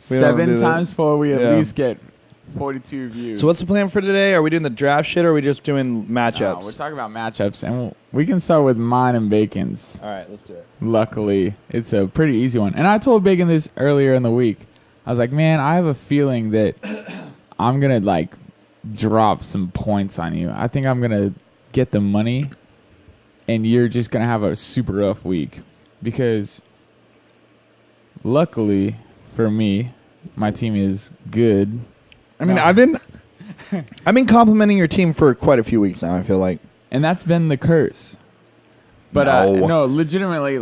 We don't do 7 that. times 4, we at Yeah. least get 42 views. So what's the plan for today? Are we doing the draft shit, or are we just doing No, matchups? we're talking about matchups, and we can start with mine and Bacon's. All right, let's do it. Luckily, it's a pretty easy one. And I told Bacon this earlier in the week. I was like, man, I have a feeling that I'm going to, drop some points on you. I think I'm going to get the money, and you're just going to have a super rough week. Because, luckily for me, my team is good. I mean, No. I've been complimenting your team for quite a few weeks now, I feel like. And that's been the curse. But No. no, legitimately,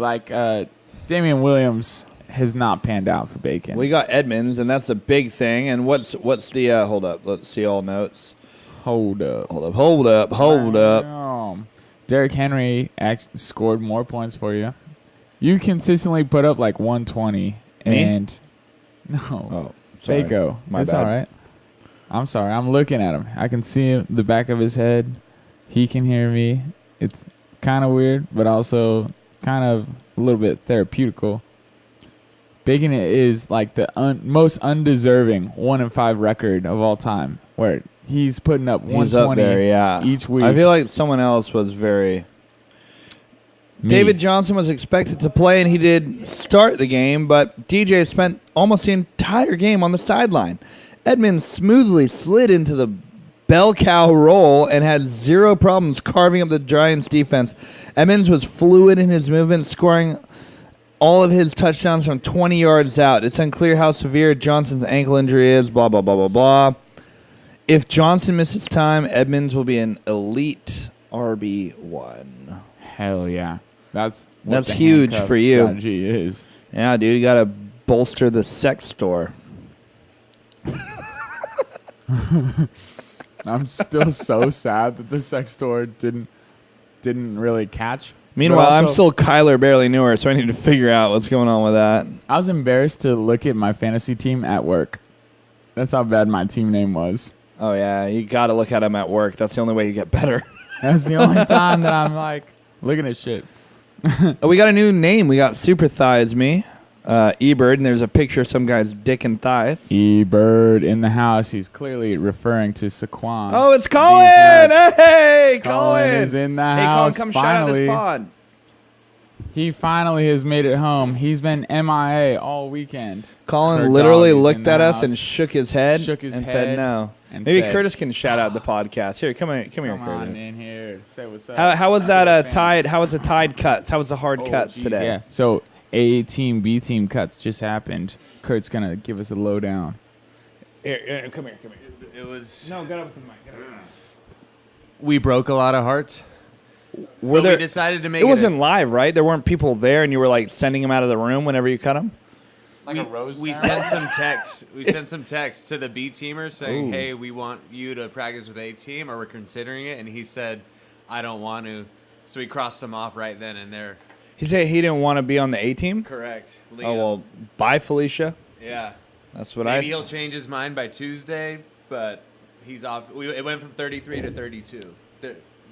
Damian Williams has not panned out for Bacon. We got Edmonds, and that's a big thing. And what's the hold up? Let's see all notes. Hold up. Hold up. Derrick Henry scored more points for you. You consistently put up 120. Me? And no, Oh, sorry. Baco. My It's bad. all right. I'm sorry. I'm looking at him. I can see the back of his head. He can hear me. It's kind of weird, but also kind of a little bit therapeutical. Bacon is the most undeserving 1-5 record of all time, where he's putting up He's 120 up there, yeah. each week. I feel like someone else was very... Me. David Johnson was expected to play, and he did start the game, but DJ spent almost the entire game on the sideline. Edmonds smoothly slid into the bell cow role and had zero problems carving up the Giants defense. Edmonds was fluid in his movement, scoring all of his touchdowns from 20 yards out. It's unclear how severe Johnson's ankle injury is, blah, blah, blah, blah, blah. If Johnson misses time, Edmonds will be an elite RB1. Hell yeah. That's what the huge handcuff for you. strategy is. Yeah, dude, you got to bolster the sex store. I'm still so sad that the sex store didn't really catch. Meanwhile, But I'm also- still Kyler barely knew her, so I need to figure out what's going on with that. I was embarrassed to look at my fantasy team at work. That's how bad my team name was. Oh, yeah, you got to look at him at work. That's the only way you get better. That's the only time that I'm like looking at shit. Oh, we got a new name. We got Super Thighs Me, E-Bird, and there's a picture of some guy's dick and thighs. E-Bird in the house. He's clearly referring to Saquon. Oh, it's Colin! Defense. Hey, Colin Colin! is in the Hey, Colin, house. come shout out this pod. He finally has made it home. He's been MIA all weekend. Colin Her literally dog is in looked the at us house. and shook his head Shook his and head said no. and Maybe said, Curtis can shout out the podcast. Here, come here, Come Curtis. on in here. Say what's up. How was that Family. Tide? How was the Tide cuts? How was the hard Oh, cuts geez, today? Yeah. So A team, B team cuts just happened. Kurt's gonna give us a lowdown. Here, come here. It was. No, get up with the mic. We broke a lot of hearts. Were But there? we decided to make It wasn't live, right? There weren't people there, and you were like sending them out of the room whenever you cut them. Like a rose We ceremony? sent some texts. We sent some texts to the B teamer saying, Ooh. "Hey, we want you to practice with A team, or we're considering it." And he said, "I don't want to." So we crossed him off right then and there. He said he didn't want to be on the A team. Correct. Liam. Oh well, bye Felicia. Yeah. That's what Maybe he'll change his mind by Tuesday, but he's off. It went from 33 to 32.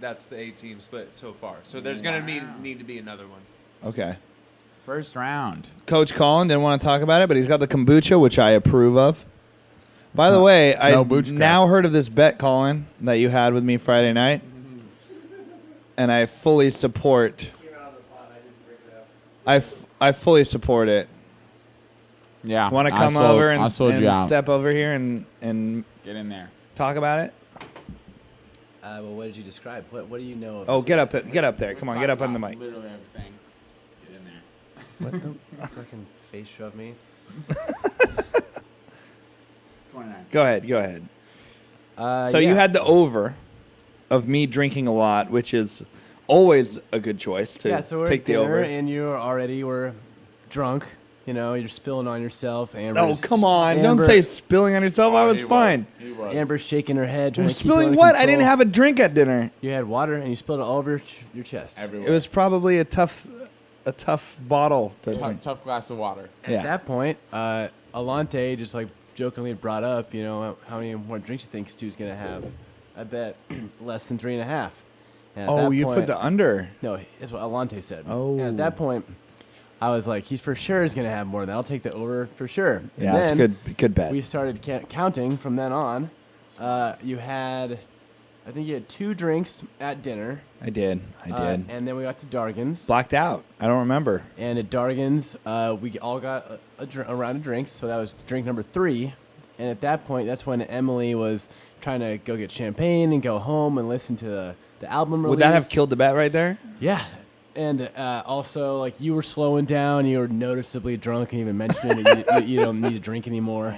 That's the A team split so far. So there's going to need to be another one. Okay. First round. Coach Colin didn't want to talk about it, but he's got the kombucha, which I approve of. By the way, I no booch now heard of this bet, Colin, that you had with me Friday night, and I fully support. I fully support it. Yeah. Want to I come sold- over I and, sold you out. step over here and Get in there. talk about it? Well, what did you describe? What do you know of Oh, this get guy? up there. Come on, get up on the mic. Literally everything. Get in there. What? Don't fucking face shove me. 29. Go ahead. So yeah. you had the over of me drinking a lot, which is always a good choice to Yeah, so we're take at the dinner over. and you already were drunk. You know, you're spilling on yourself. Oh, come on. Don't Amber- say spilling on yourself. I was He fine. He was. Amber's shaking her head. Trying to keep it Spilling under what? I control. didn't have a drink at dinner. You had water and you spilled it all over your chest. Everywhere. It was probably a tough bottle to tough, drink. tough glass of water. At Yeah. that point, Alante just like jokingly brought up, you know, how many more drinks you think Stu's gonna have? I bet less than 3.5. And at Oh, that you point- put the under. No, that's what Alante said. Oh. And at that point, I was like, he's for sure is going to have more than that. I'll take the over for sure. And Yeah, it's then good bet. we started counting from then on. You had, I think you had 2 drinks at dinner. I did. And then we got to Dargan's. Blacked out. I don't remember. And at Dargan's, we all got a round of drinks. So that was drink number 3. And at that point, that's when Emily was trying to go get champagne and go home and listen to the album release. Would that have killed the bet right there? Yeah. And also, like, you were slowing down. You were noticeably drunk and even mentioning that you don't need to drink anymore.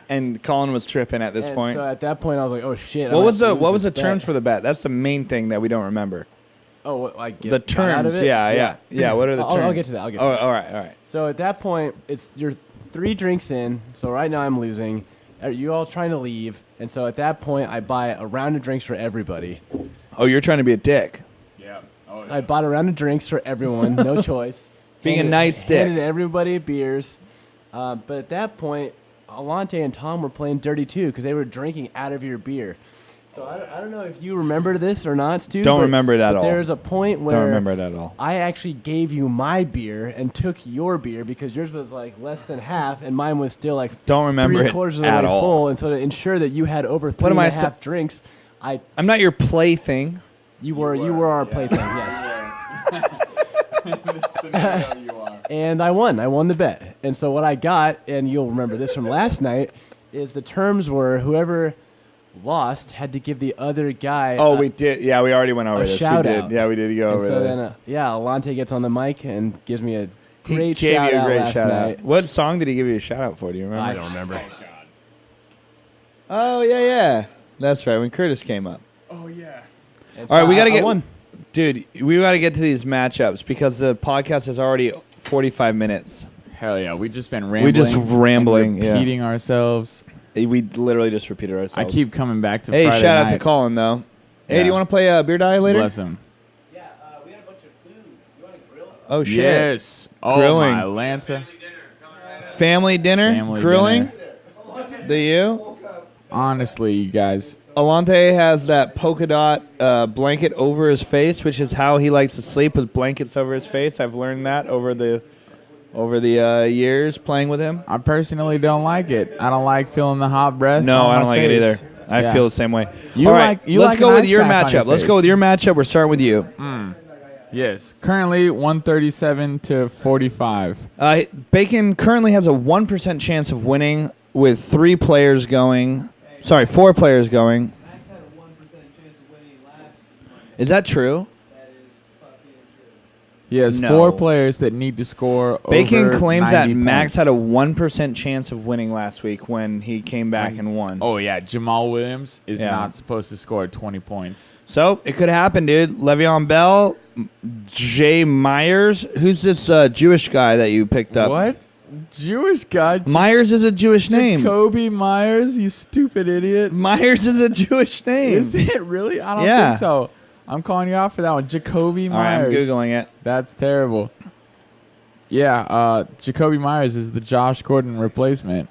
And Colin was tripping at this And point. so at that point, I was like, oh, shit. What was the terms for the bet? That's the main thing that we don't remember. Oh, what, like The got out of terms, it? yeah. What are the terms? I'll get to that. I'll get to Oh, that. all right. So at that point, you're 3 drinks in. So right now I'm losing. Are you all trying to leave? And so at that point, I buy a round of drinks for everybody. Oh, you're trying to be a dick. Yeah. Oh, I bought a round of drinks for everyone, no choice. Being a nice Handed dick. everybody beers. But at that point, Alante and Tom were playing dirty too because they were drinking out of your beer. So I don't know if you remember this or not, Stu. Don't but- remember it at but all. There's a point where Don't remember it at all. I actually gave you my beer and took your beer because yours was like less than half and mine was still like Don't remember it 3/4 of the at way all. full. And so to ensure that you had over three am and I a sa- half drinks, I'm not your plaything. you were our plaything, yes. this scenario you are. And I won the bet. And so what I got, and you'll remember this from last night, is the terms were whoever lost had to give the other guy. Oh, we did. Yeah, we already went over a this. shout we did. out. Yeah, we did go And over so this. then, Alante gets on the mic and gives me a He great gave shout you a out great last shout night. out. What song did he give you a shout out for? Do you remember? I don't remember. Oh yeah. That's right. When Curtis came up. Oh yeah. All right, we got to I get won. Dude, we got to get to these matchups because the podcast is already 45 minutes. Hell yeah. We just been rambling. We just rambling, and yeah. repeating ourselves. We literally just repeated ourselves. I keep coming back to Hey, Friday shout out night. to Colin though. Hey, Yeah. do you want to play Beer Die later? Bless him. Yeah, we had a bunch of food. You want to grill? Oh shit. Yes. Oh Grilling. my Atlanta. Family dinner, Family grilling. dinner. Do you? Honestly, you guys. Alante has that polka dot blanket over his face, which is how he likes to sleep, with blankets over his face. I've learned that over the years playing with him. I personally don't like it. I don't like feeling the hot breath. No, on I my don't like it face. either. I Yeah. feel the same way. You All right, like- you let's like go an with ice your pack on your matchup. Let's face. go with your matchup. We're starting with you. Yes. Currently 137 to 45. Bacon currently has a 1% chance of winning with 4 players going. Is that true? He has No. 4 players that need to score Bacon over claims that 90 Max points. had a 1% chance of winning last week when he came back and won. Oh yeah, Jamal Williams is Yeah. not supposed to score 20 points. So it could happen, dude. Le'Veon Bell, Jay Myers. Who's this Jewish guy that you picked up? What? Jewish guy? Myers is a Jewish name. Jacoby Myers, you stupid idiot. Myers is a Jewish name. Is it really? I don't Yeah. think so. I'm calling you out for that one. Jacoby All right, I'm Myers. Googling it. That's terrible. Yeah, Jacoby Myers is the Josh Gordon replacement.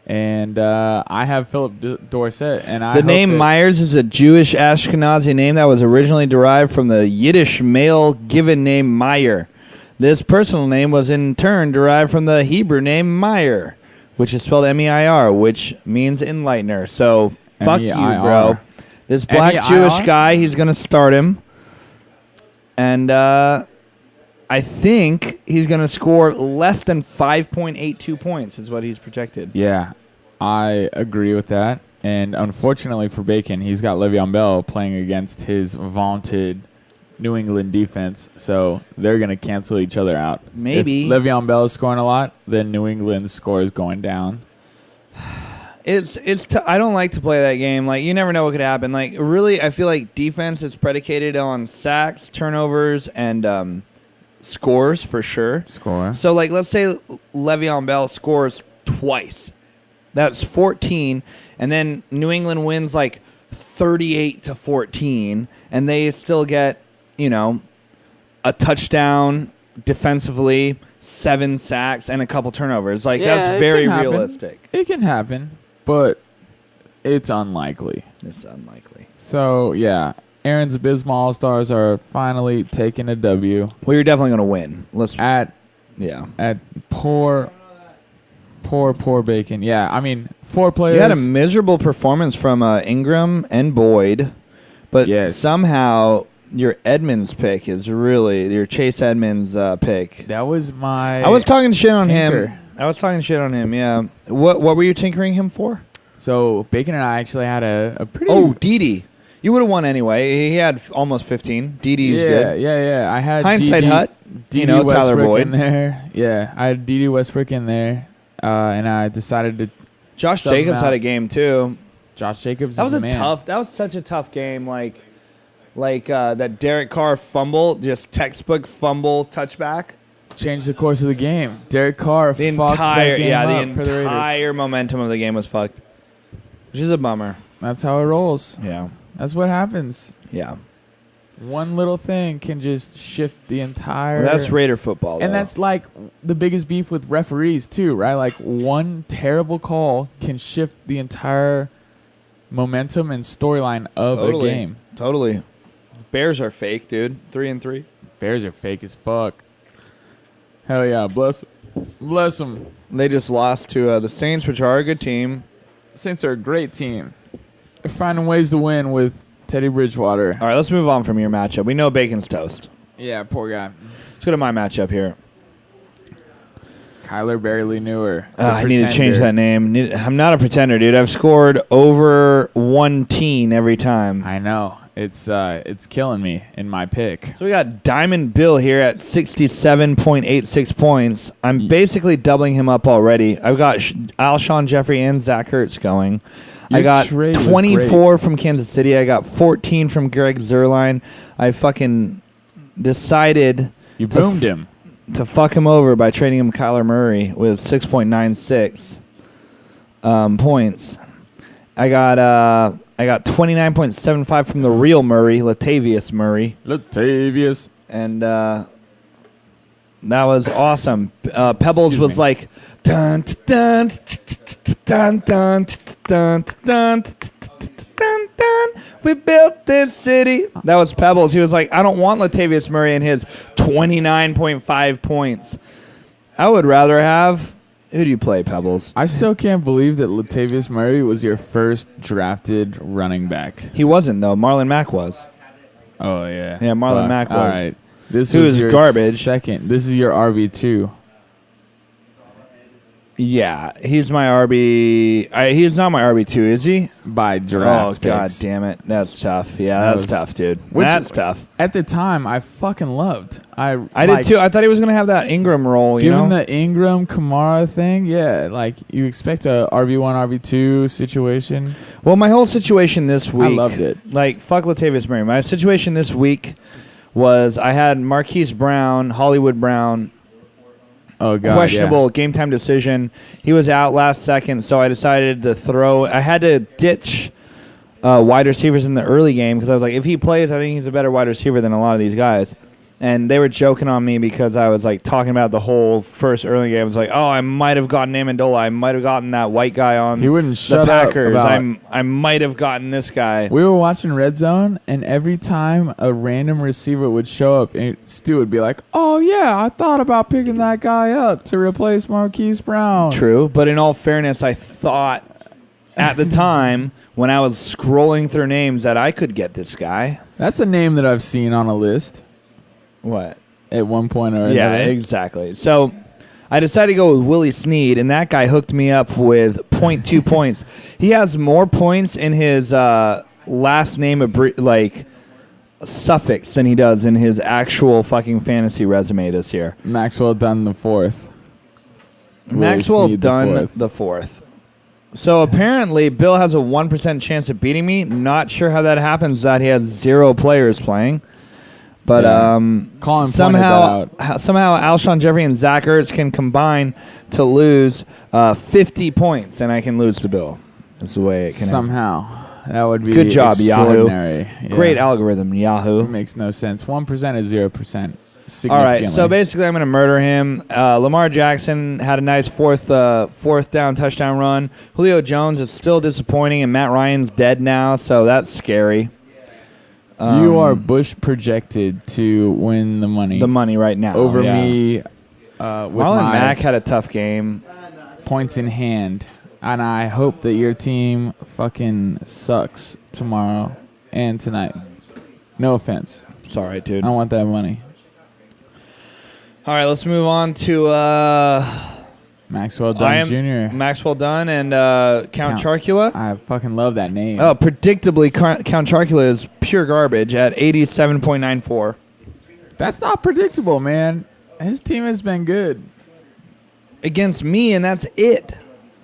And I have Philip Dorsett. And I The hope name that- Myers is a Jewish Ashkenazi name that was originally derived from the Yiddish male given name Meyer. This personal name was in turn derived from the Hebrew name Meyer, which is spelled M-E-I-R, which means enlightener. So, fuck you, M-E-I-R. bro. This black M-E-I-R? Jewish guy, he's going to start him. And I think he's going to score less than 5.82 points is what he's projected. Yeah, I agree with that. And unfortunately for Bacon, he's got Le'Veon Bell playing against his vaunted New England defense. So they're going to cancel each other out. Maybe. If Le'Veon Bell is scoring a lot, then New England's score is going down. I don't like to play that game. Like, you never know what could happen. Like, really, I feel like defense is predicated on sacks, turnovers, and scores for sure. Score. So, like, let's say Le'Veon Bell scores twice. That's 14, and then New England wins like 38-14, and they still get, a touchdown defensively, 7 sacks, and a couple turnovers. Like, Yeah, that's it very can happen. realistic. It can happen, but it's unlikely. It's unlikely. So, yeah, Aaron's Abysmal All-Stars are finally taking a W Well, you're definitely going to win. at Yeah. poor Bacon. Yeah, I mean, 4 players. You had a miserable performance from Ingram and Boyd, but Yes. somehow your Edmonds pick is really your Chase Edmonds pick. That was my. I was talking shit on tinker. him. Yeah. What were you tinkering him for? So Bacon and I actually had a pretty. Oh, Didi. You would have won anyway. He had almost 15. Didi's yeah, good. yeah. I had Hindsight Didi- Hut. Didi Tyler Westbrook Boyd. in there. Yeah, I had Didi Westbrook in there, and I decided to. Josh sub him Jacobs out. had a game too. Josh Jacobs. That was is the man. That was such a tough game. Like that Derek Carr fumble, just textbook fumble touchback. Changed the course of the game. Derek Carr The fucked entire that game up for the Raiders. entire momentum of the game was fucked, which is a bummer. That's how it rolls. Yeah, That's what happens. yeah. One little thing can just shift the entire. Well, that's Raider football, And though. that's like the biggest beef with referees too, right? Like one terrible call can shift the entire momentum and storyline of a game. Totally. Bears are fake, dude. 3-3. Bears are fake as fuck. Hell yeah, bless them. They just lost to the Saints, which are a good team. Saints are a great team. They're finding ways to win with Teddy Bridgewater. All right, let's move on from your matchup. We know Bacon's toast. Yeah, poor guy. Let's go to my matchup here. Kyler barely knew her. The I need to change Pretender. that name. I'm not a pretender, dude. I've scored over 1 teen every time. I know. It's killing me in my pick. So we got Diamond Bill here at 67.86 points. I'm basically doubling him up already. I've got Alshon Jeffrey and Zach Ertz going. I Your got trade was 24 from Kansas City. I got 14 from Greg Zerline. I fucking decided You to boomed him. to fuck him over by trading him Kyler Murray with 6.96 points. I got 29.75 from the real Murray, Latavius Murray, Latavius. and that was awesome. Pebbles Excuse was me. like dun dun dun dun dun dun dun dun. We built this city. That was Pebbles. He was like, I don't want Latavius Murray and his 29.5 points. I would rather have. Who do you play, Pebbles? I still can't believe that Latavius Murray was your first drafted running back. He wasn't though. Marlon Mack was. Oh yeah. Yeah, Marlon Fuck. Mack was. All right. This He was was your garbage. second. This is your RB2 Yeah, he's my RB. He's not my RB2, is he? by Oh draft god picks. damn it, that's tough. Yeah, That that's was- tough, dude. Which- That's tough. At the time, I fucking loved. I Did too. I thought he was gonna have that Ingram role. You Given know, the Ingram Kamara thing, yeah, like you expect a RB1, RB2 situation. well, my whole situation this week. I loved it. Like fuck Latavius Murray. My situation this week was I had Marquise Brown, Hollywood Brown, Oh god, questionable game time decision. He was out last second, so I decided to throw. I had to ditch wide receivers in the early game because I was like, if he plays, I think he's a better wide receiver than a lot of these guys. And they were joking on me because I was like talking about the whole first early game. I was like, oh, I might have gotten Amendola. I might have gotten that white guy on He wouldn't the shut up Packers. about- I might have gotten this guy. We were watching Red Zone, and every time a random receiver would show up, Stu would be like, "Oh yeah, I thought about picking that guy up to replace Marquise Brown." True, but in all fairness, I thought at the time when I was scrolling through names that I could get this guy. That's a name that I've seen on a list What? at one point or Yeah, another. exactly. So I decided to go with Willie Snead, and that guy hooked me up with 0.2 points. He has more points in his last name suffix than he does in his actual fucking fantasy resume this year. Maxwell Dunn the fourth. Willie Maxwell Snead the Dunn fourth. the fourth. So apparently Bill has a 1% chance of beating me. Not sure how that happens, that he has 0 players playing. But Yeah. Colin somehow pointed that out. somehow Alshon Jeffrey and Zach Ertz can combine to lose 50 points, and I can lose to Bill. That's the way it can happen. Somehow. That would be Good job, Yahoo. extraordinary. Yeah. Great algorithm, Yahoo. It makes no sense. 1% is 0%. All right, so basically I'm going to murder him. Lamar Jackson had a nice fourth down touchdown run. Julio Jones is still disappointing, and Matt Ryan's dead now, so that's scary. You are Bush projected to win the money. The money right now. over yeah. me with Marlon my Mack had a tough game. points in hand. And I hope that your team fucking sucks tomorrow and tonight. No offense. It's all right, dude. I want that money. All right, let's move on to Maxwell Dunn Jr. Maxwell Dunn and Count Chocula. I fucking love that name. Oh, predictably, Count Chocula is pure garbage at 87.94. That's not predictable, man. His team has been good. Against me, and that's it.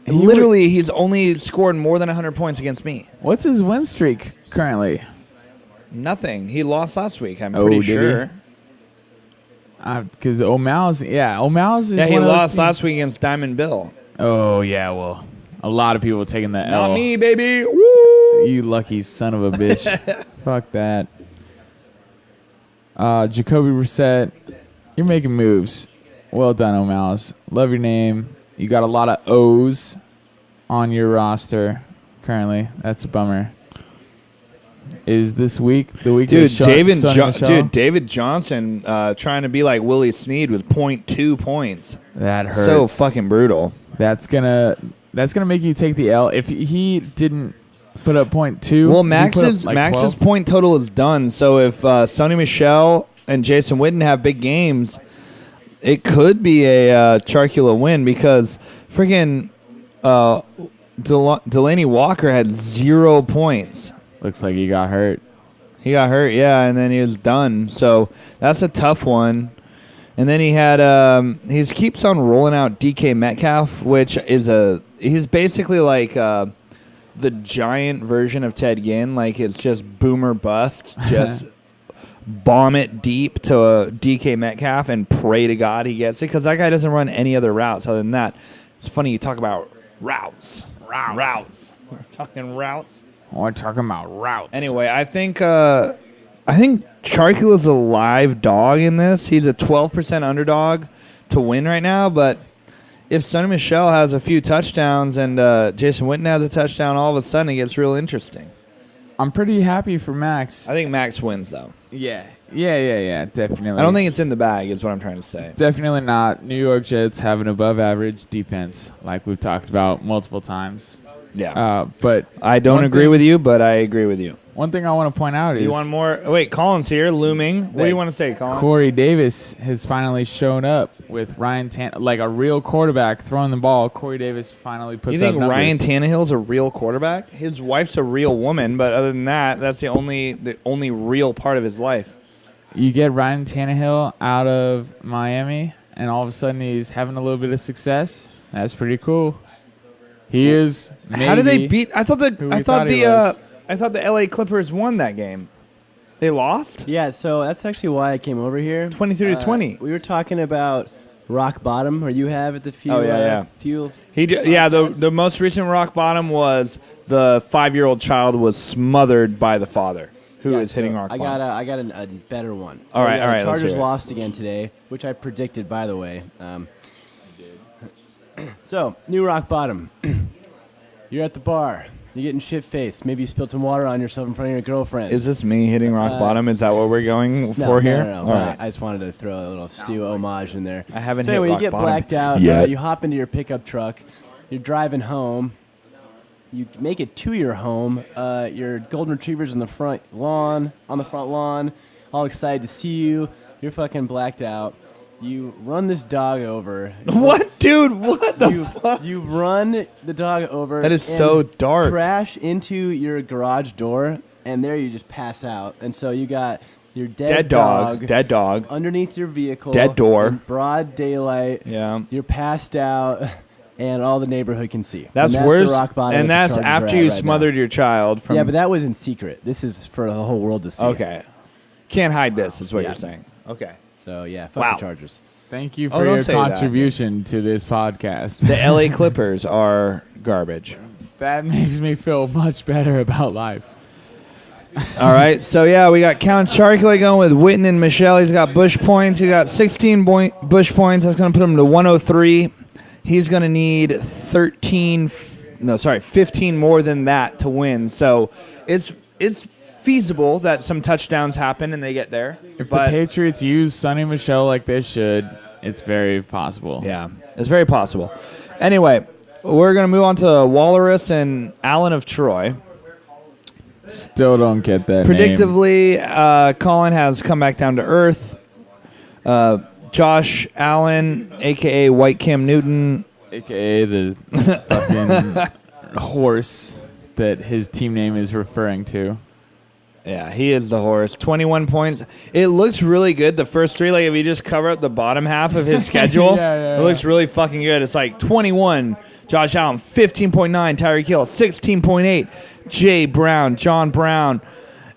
He Literally, he's only scored more than 100 points against me. What's his win streak currently? Nothing. He lost last week, I'm Oh, pretty did he? sure. Because O'Mal's is Yeah, he one of those lost teams- last week against Diamond Bill. Oh, yeah, well, a lot of people taking the L. Not me, baby. Woo! You lucky son of a bitch. Fuck that. Jacoby Brissett, you're making moves. Well done, O'Mals. Love your name. You got a lot of O's on your roster currently. That's a bummer. Is this week the week Dude, of Sonny Michel? David Johnson trying to be like Willie Snead with 0.2 points. That hurts. So fucking brutal. That's gonna make you take the L. If he didn't put up 0.2, Well, he put up Max's like 12. point total is done. So if Sonny Michel and Jason Witten have big games, it could be a Charkula win because freaking Delaney Walker had 0 points. Looks like he got hurt. He got hurt, yeah, and then he was done. So that's a tough one. And then he had he keeps on rolling out DK Metcalf, which is he's basically like the giant version of Ted Ginn. Like it's just boomer bust, just bomb it deep to DK Metcalf and pray to God he gets it because that guy doesn't run any other routes other than that. It's funny you talk about routes. We're talking routes. We're talking about routes. Anyway, I think Charkula's a live dog in this. He's a 12% underdog to win right now, but if Sonny Michel has a few touchdowns and Jason Witten has a touchdown, all of a sudden it gets real interesting. I'm pretty happy for Max. I think Max wins, though. Yeah, definitely. I don't think it's in the bag is what I'm trying to say. Definitely not. New York Jets have an above-average defense, like we've talked about multiple times. Yeah. But I don't agree with you, but I agree with you. one thing I want to point out is You want more? Wait, Colin's here, looming. What do you want to say, Colin? Corey Davis has finally shown up with Ryan like a real quarterback throwing the ball. Corey Davis finally puts You think up numbers. Ryan Tannehill's a real quarterback? His wife's a real woman, but other than that, that's the only real part of his life. You get Ryan Tannehill out of Miami, and all of a sudden he's having a little bit of success. That's pretty cool. He is. How did they beat? I thought who we thought he was. I thought the LA Clippers won that game. They lost? Yeah, so that's actually why I came over here. 23-20. We were talking about rock bottom, or you have at the few. Oh, yeah. Few. The most recent rock bottom was the 5-year-old child was smothered by the father, who is hitting rock bottom. I got a better one. So All right. The Let's Chargers hear it. lost again today, which I predicted, by the way. So, new rock bottom. You're at the bar. You're getting shit-faced. Maybe you spilled some water on yourself in front of your girlfriend. Is this me hitting rock bottom? Is that what we're going for here? No. All right. I just wanted to throw a little Stu homage in there. I haven't so hit anyway, rock you get bottom blacked out. yet. You hop into your pickup truck. You're driving home. You make it to your home. Your golden retriever's on the front lawn, all excited to see you. You're fucking blacked out. You run this dog over. What, dude? What the fuck? You run the dog over. That is and so dark. Crash into your garage door, and there you just pass out. And so you got your dead dog underneath your vehicle. Dead door. In broad daylight. Yeah. You're passed out, and all the neighborhood can see. That's and worse. The rock bottom And that that's the Chargers after are at you right smothered now. your child from. Yeah, but that was in secret. This is for the whole world to see. Okay. Can't hide this, is what Yeah. you're saying. Okay. So, yeah, fuck Wow. the Chargers. Thank you Oh, for don't your say that. contribution to this podcast. The LA Clippers are garbage. That makes me feel much better about life. All right. So, yeah, we got Count Charkula going with Witten and Michelle. He's got Bush points. He got 16 Bush points. That's going to put him to 103. He's going to need 15 more than that to win. So, it's feasible that some touchdowns happen and they get there. If but the Patriots use Sonny Michel like they should, it's very possible. yeah, it's very possible. Anyway, we're going to move on to Walrus and Allen of Troy. Still don't get that name. Predictively, Colin has come back down to earth. Josh Allen, a.k.a. White Cam Newton. AKA the fucking horse that his team name is referring to. Yeah, he is the horse. 21 points. It looks really good. The first three, like if you just cover up the bottom half of his schedule, it looks really fucking good. It's like 21, Josh Allen, 15.9, Tyreek Hill, 16.8, Jay Brown, John Brown.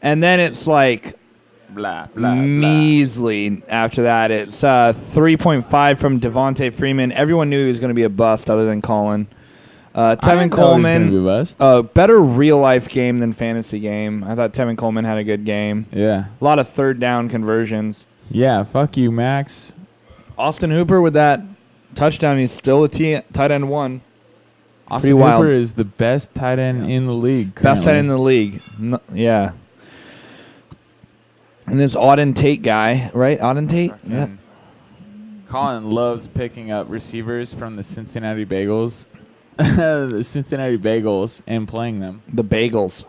And then it's like Blah, blah, measly after that. It's 3.5 from Devontae Freeman. Everyone knew he was going to be a bust other than Colin. Tevin Coleman, better real life game than fantasy game. I thought Tevin Coleman had a good game. Yeah. A lot of third down conversions. Yeah, fuck you, Max. Austin Hooper with that touchdown, he's still a tight end one. Austin Pretty wild. Hooper is the best tight end in the league. Best tight end in currently. the league. Yeah. And this Auden Tate guy, right? Auden Tate? Yeah. Colin loves picking up receivers from the Cincinnati Bengals. The Cincinnati Bengals and playing them. The Bagels.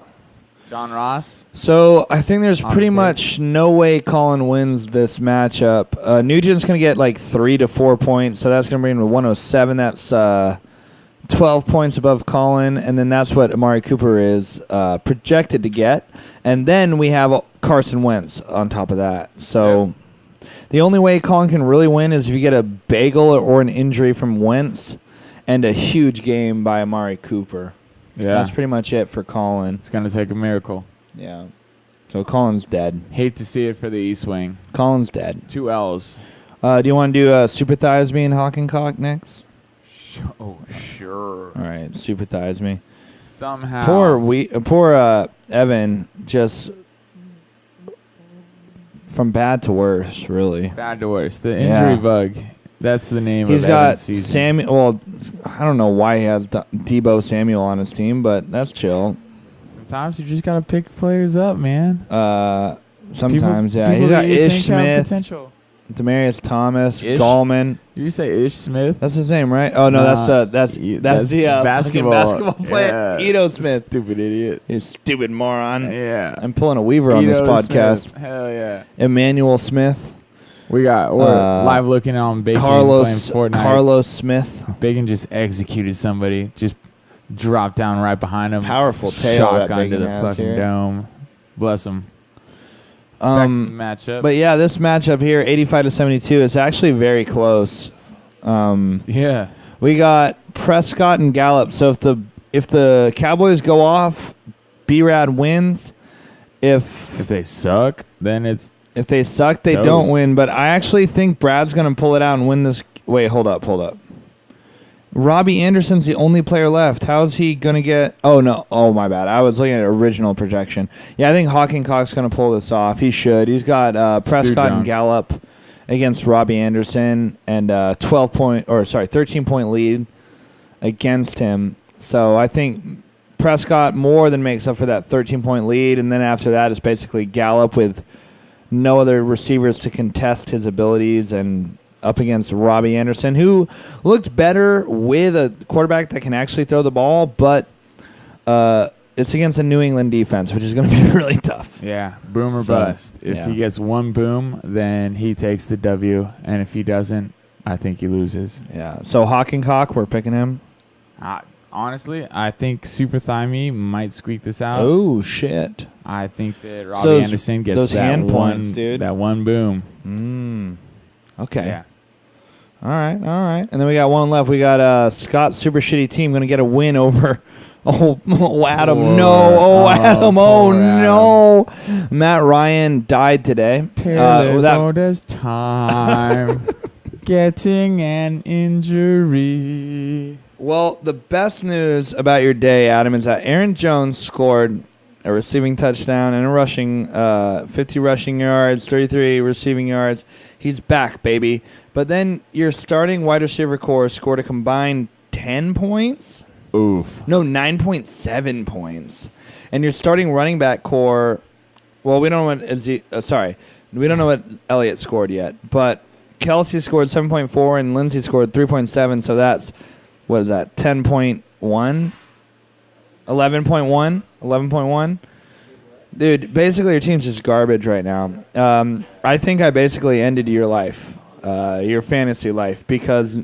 John Ross. So I think there's On pretty the tape. much no way Colin wins this matchup. Nugent's going to get like 3 to 4 points, so that's going to bring him to 107. That's 12 points above Colin, and then that's what Amari Cooper is projected to get. And then we have Carson Wentz on top of that. So the only way Colin can really win is if you get a bagel or an injury from Wentz and a huge game by Amari Cooper. Yeah. That's pretty much it for Colin. It's going to take a miracle. Yeah. So Colin's dead. Hate to see it for the East Wing. Colin's dead. 2 L's. Do you want to do Super Thighs Me and Hawk and Cock next? Oh, sure. All right, Super Thighs Me. Somehow. Poor Evan, just from bad to worse, really. Bad to worse. The injury Yeah. bug. That's the name He's of got Evan's season. Samuel. Well, I don't know why he has Debo Samuel on his team, but that's chill. Sometimes you just got to pick players up, man. Sometimes, yeah. People He's got that you Ish think have Smith, potential. Demarius Thomas, Ish? Gallman. Did you say Ish Smith? That's his name, right? Oh no, Nah, that's y- the fucking basketball player, Yeah. Ito Smith. Stupid idiot. You stupid moron. Yeah. I'm pulling a Weaver on this Ito podcast. Smith. Hell yeah. Emmanuel Smith, We're live looking on Bacon Carlos playing Fortnite. Carlos Smith. Bacon just executed somebody. Just dropped down right behind him. Powerful tail that Shotgun to Bacon the has fucking here. dome. Bless him. Back to the matchup. But yeah, this matchup here, 85 to 72, it's actually very close. yeah. We got Prescott and Gallup. So if the Cowboys go off, B-Rad wins. If they suck, then it's If they suck, they Toast. don't win. But I actually think Brad's going to pull it out and win this. Wait, hold up. Robbie Anderson's the only player left. How's he going to get... Oh, no. Oh, my bad. I was looking at original projection. Yeah, I think Hawking Cock's going to pull this off. He should. He's got Prescott and Gallup against Robbie Anderson and 13-point lead against him. So I think Prescott more than makes up for that 13-point lead. And then after that, it's basically Gallup with no other receivers to contest his abilities and up against Robbie Anderson, who looked better with a quarterback that can actually throw the ball, but it's against a New England defense, which is going to be really tough. yeah, boom or So, bust. If yeah. he gets one boom, then he takes the W, and if he doesn't, I think he loses. Yeah. So Hawking Cock, we're picking him. Honestly, I think Super Thymie might squeak this out. Oh shit. I think that Robbie So Anderson gets those that hand one, points, dude. that one boom. Okay. Yeah. All right. And then we got one left. We got Scott's super shitty team going to get a win over. Oh, Adam, Poor- no. Oh, Adam, oh, poor Adam. no. Matt Ryan died today. Peerless orders time. Getting an injury. Well, the best news about your day, Adam, is that Aaron Jones scored a receiving touchdown and a rushing, 50 rushing yards, 33 receiving yards. He's back, baby. But then your starting wide receiver core scored a combined 10 points? Oof. No, 9.7 points. And your starting running back core, well, we don't know what we don't know what Elliott scored yet, but Kelsey scored 7.4 and Lindsey scored 3.7, so that's, what is that, 10.1? 11.1? Dude, basically your team's just garbage right now. I think I basically ended your life, your fantasy life, because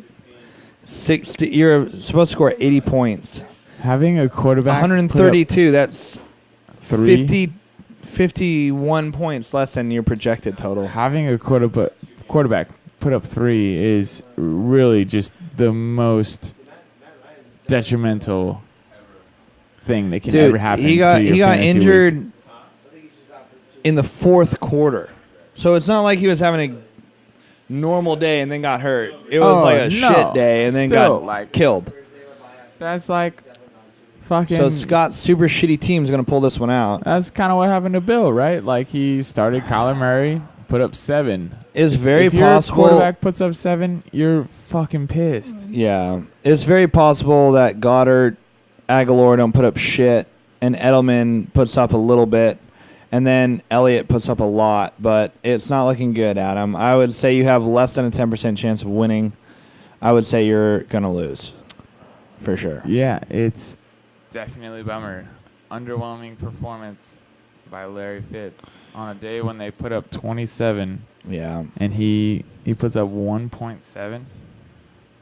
you're supposed to score 80 points. Having a quarterback 132, that's three. 51 points less than your projected total. Having a quarterback put up 3 is really just the most detrimental thing that can ever happen. He got to your fantasy injured week. in the fourth quarter. So it's not like he was having a normal day and then got hurt. It was like a shit day and then Still, got killed. That's like fucking. So Scott's super shitty team is going to pull this one out. That's kind of what happened to Bill, right? Like he started Kyler Murray, put up 7. It's very if possible. your quarterback puts up 7, you're fucking pissed. Yeah. It's very possible that Goddard, Aguilar don't put up shit, and Edelman puts up a little bit, and then Elliott puts up a lot, but it's not looking good, Adam. I would say you have less than a 10% chance of winning. I would say you're going to lose, for sure. Yeah, it's definitely a bummer. underwhelming performance by Larry Fitz on a day when they put up 27, Yeah. and he puts up 1.7.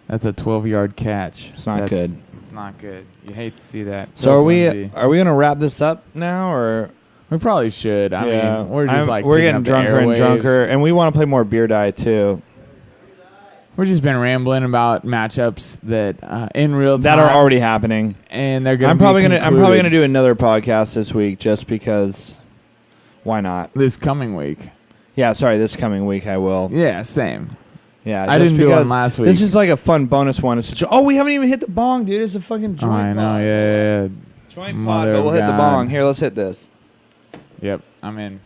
That's a 12-yard catch. It's not good. It's not good. You hate to see that. So are we Lindsay. gonna wrap this up now, or We probably should. I mean, we're just like we're taking getting up the drunker and airwaves. drunker, and we want to play more beer die too. We've just been rambling about matchups that in real time That are already happening. and they're gonna. I'm probably gonna concluded do another podcast this week just because. Why not? this coming week. Yeah, sorry. This coming week I will. Yeah, same. Yeah, I just didn't do one because last week. This is like a fun bonus one. It's we haven't even hit the bong, dude. It's a fucking joint. Oh, I know. bong. Yeah. Joint Mother pod, but of we'll hit the God. bong. Here, let's hit this. Yep. I'm in.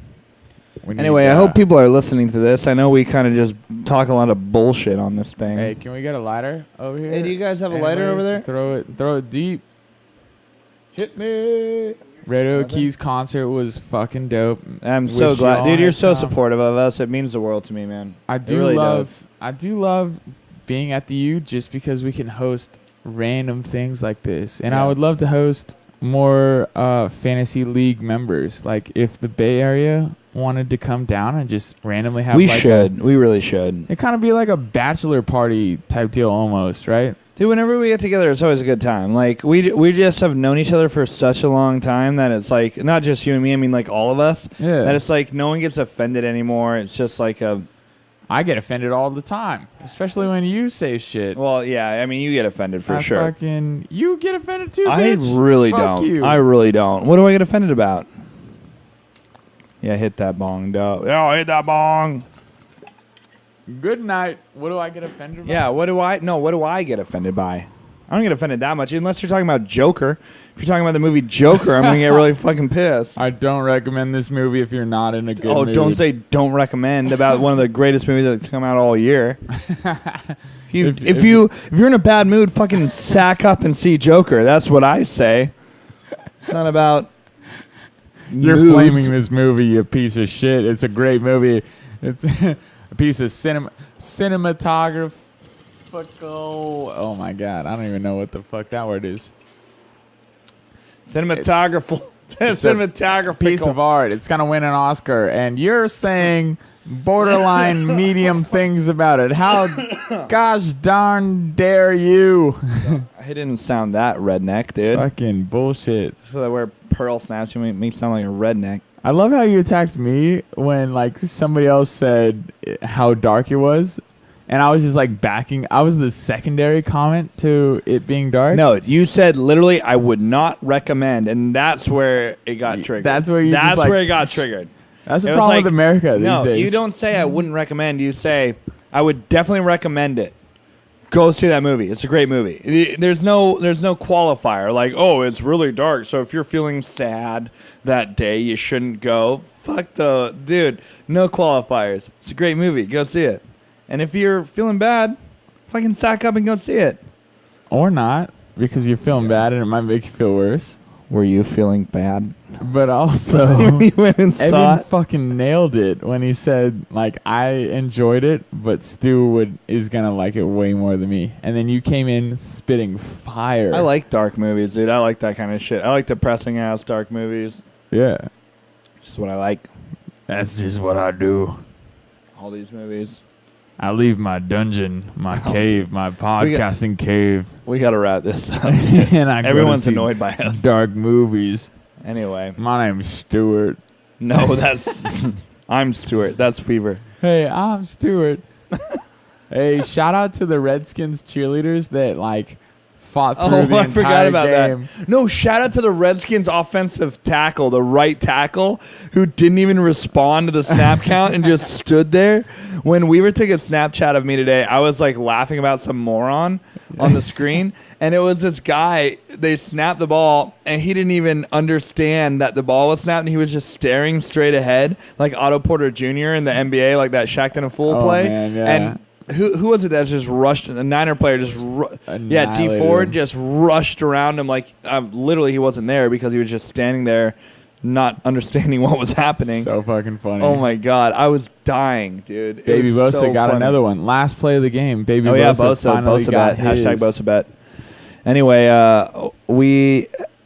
We need, Anyway, I hope people are listening to this. I know we kind of just talk a lot of bullshit on this thing. Hey, can we get a lighter over here? Hey, do you guys have a lighter over there? Throw it deep. Hit me. Radio Keys concert was fucking dope. I'm so Wish glad, y'all dude. You're had so come. supportive of us. It means the world to me, man. I It do really love. does. I do love being at the U just because we can host random things like this, and I Yeah. would love to host more fantasy league members. Like if the Bay Area wanted to come down and just randomly have. We like should. We really should. It kind of be like a bachelor party type deal almost, right? Dude, whenever we get together, it's always a good time. Like we just have known each other for such a long time that it's like not just you and me. I mean, like all of us. Yeah. That it's like no one gets offended anymore. It's just like a. I get offended all the time, especially when you say shit. Well, yeah. I mean, you get offended for I sure. Fucking, you get offended too, I bitch. really Fuck don't. You. I really don't. What do I get offended about? Yeah, hit that bong, dog. Yeah, hit that bong. Good night. What do I get offended about? Yeah, what do I get offended by? I don't get offended that much unless you're talking about Joker. If you're talking about the movie Joker, I'm going to get really fucking pissed. I don't recommend this movie if you're not in a good mood. Don't say don't recommend about one of the greatest movies that's come out all year. If you're in a bad mood, fucking sack up and see Joker. That's what I say. It's not about You're moves. flaming this movie, you piece of shit. It's a great movie. It's a piece of cinematography. Oh my god, I don't even know what the fuck that word is. Cinematographical. Cinematographical. Piece of art. It's gonna win an Oscar, and you're saying borderline medium things about it. How gosh darn dare you? It didn't sound that redneck, dude. Fucking bullshit. So I wear pearl snaps. You make me sound like a redneck. I love how you attacked me when like somebody else said how dark it was, and I was just like backing. I was the secondary comment to it being dark. No, you said literally I would not recommend, and that's where it got triggered. That's where you That's just, like, where it got triggered. that's the It was problem like- with America these No, days. you don't say I wouldn't recommend. You say I would definitely recommend it. Go see that movie. It's a great movie. There's no qualifier like, oh, it's really dark. So if you're feeling sad that day, you shouldn't go. Fuck the dude. No qualifiers. It's a great movie. Go see it. And if you're feeling bad, fucking sack up and go see it. Or not, because you're feeling bad and it might make you feel worse. Were you feeling bad? But also, when you went and saw Evan it? fucking nailed it when he said, like, I enjoyed it, but Stu is going to like it way more than me. And then you came in spitting fire. I like dark movies, dude. I like that kind of shit. I like depressing ass dark movies. Yeah. Just what I like. That's just what I do. All these movies. I leave my dungeon, my cave, my podcasting cave, We got to wrap this up. and I go to Everyone's see annoyed by us. dark movies. Anyway. My name's Stuart. No, that's... I'm Stuart. That's Fever. Hey, I'm Stuart. Hey, shout out to the Redskins cheerleaders that like fought through the entire I forgot about game. that. No, shout out to the Redskins offensive tackle, the right tackle, who didn't even respond to the snap count and just stood there. When Weaver took a Snapchat of me today, I was like laughing about some moron on the screen, and it was this guy. They snapped the ball, and he didn't even understand that the ball was snapped, and he was just staring straight ahead, like Otto Porter Jr. in the NBA, like that Shaqtin' a Fool Oh, play. man, yeah. And who was it that just rushed? The Niner player just D Annihilated Ford him. just rushed around him like literally he wasn't there because he was just standing there, not understanding what was happening. So fucking funny. Oh my god, I was dying, dude. It Baby was Bosa so got funny. another one. Last play of the game. Baby Oh yeah, Bosa Bosa finally bet. got his. Hashtag Bosa bet. Anyway,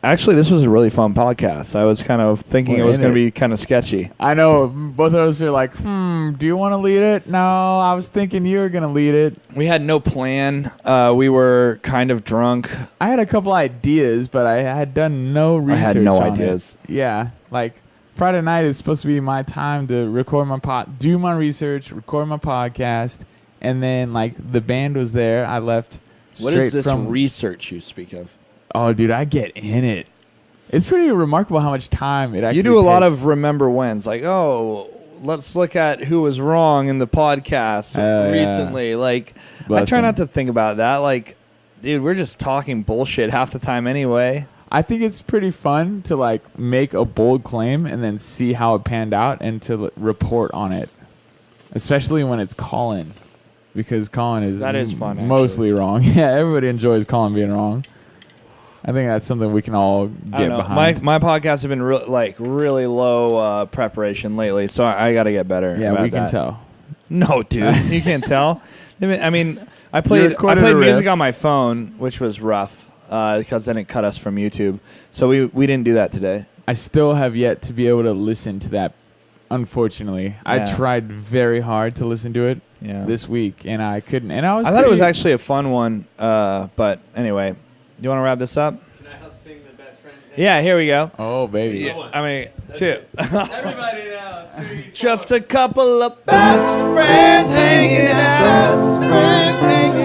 Actually, this was a really fun podcast. I was kind of thinking We're it was in going to it. be kind of sketchy. I know both of us are like, do you want to lead it? No, I was thinking you were going to lead it. We had no plan. We were kind of drunk. I had a couple ideas, but I had done no research. had no on it. ideas. Yeah, like Friday night is supposed to be my time to record my do my research, record my podcast, and then like the band was there. I left What straight is this from. research you speak of? Oh, dude, I get in it. It's pretty remarkable how much time it actually You do a lot takes. of remember whens, like, oh, let's look at who was wrong in the podcast Yeah. recently. Like, I Bless try him. not to think about that. Like, dude, we're just talking bullshit half the time anyway. I think it's pretty fun to like make a bold claim and then see how it panned out and to report on it, especially when it's Colin, because Colin is That is fun, actually. mostly wrong. Yeah, everybody enjoys Colin being wrong. I think that's something we can all I get don't know. behind. My podcasts have been really low preparation lately, so I got to get better. Yeah, about we can that. tell. No, dude, you can't tell. I mean, I played recorded a music riff. on my phone, which was rough because then it cut us from YouTube. So we didn't do that today. I still have yet to be able to listen to that. Unfortunately, I Yeah. tried very hard to listen to it Yeah, this week, and I couldn't. And I I thought it was pretty- actually a fun one. But anyway, do you want to wrap this up? Can I help sing the best friends? Yeah, here we go. Oh baby. Yeah, I mean, two. Everybody now. 3, 4. Just a couple of Best friends hanging out. Best friends hanging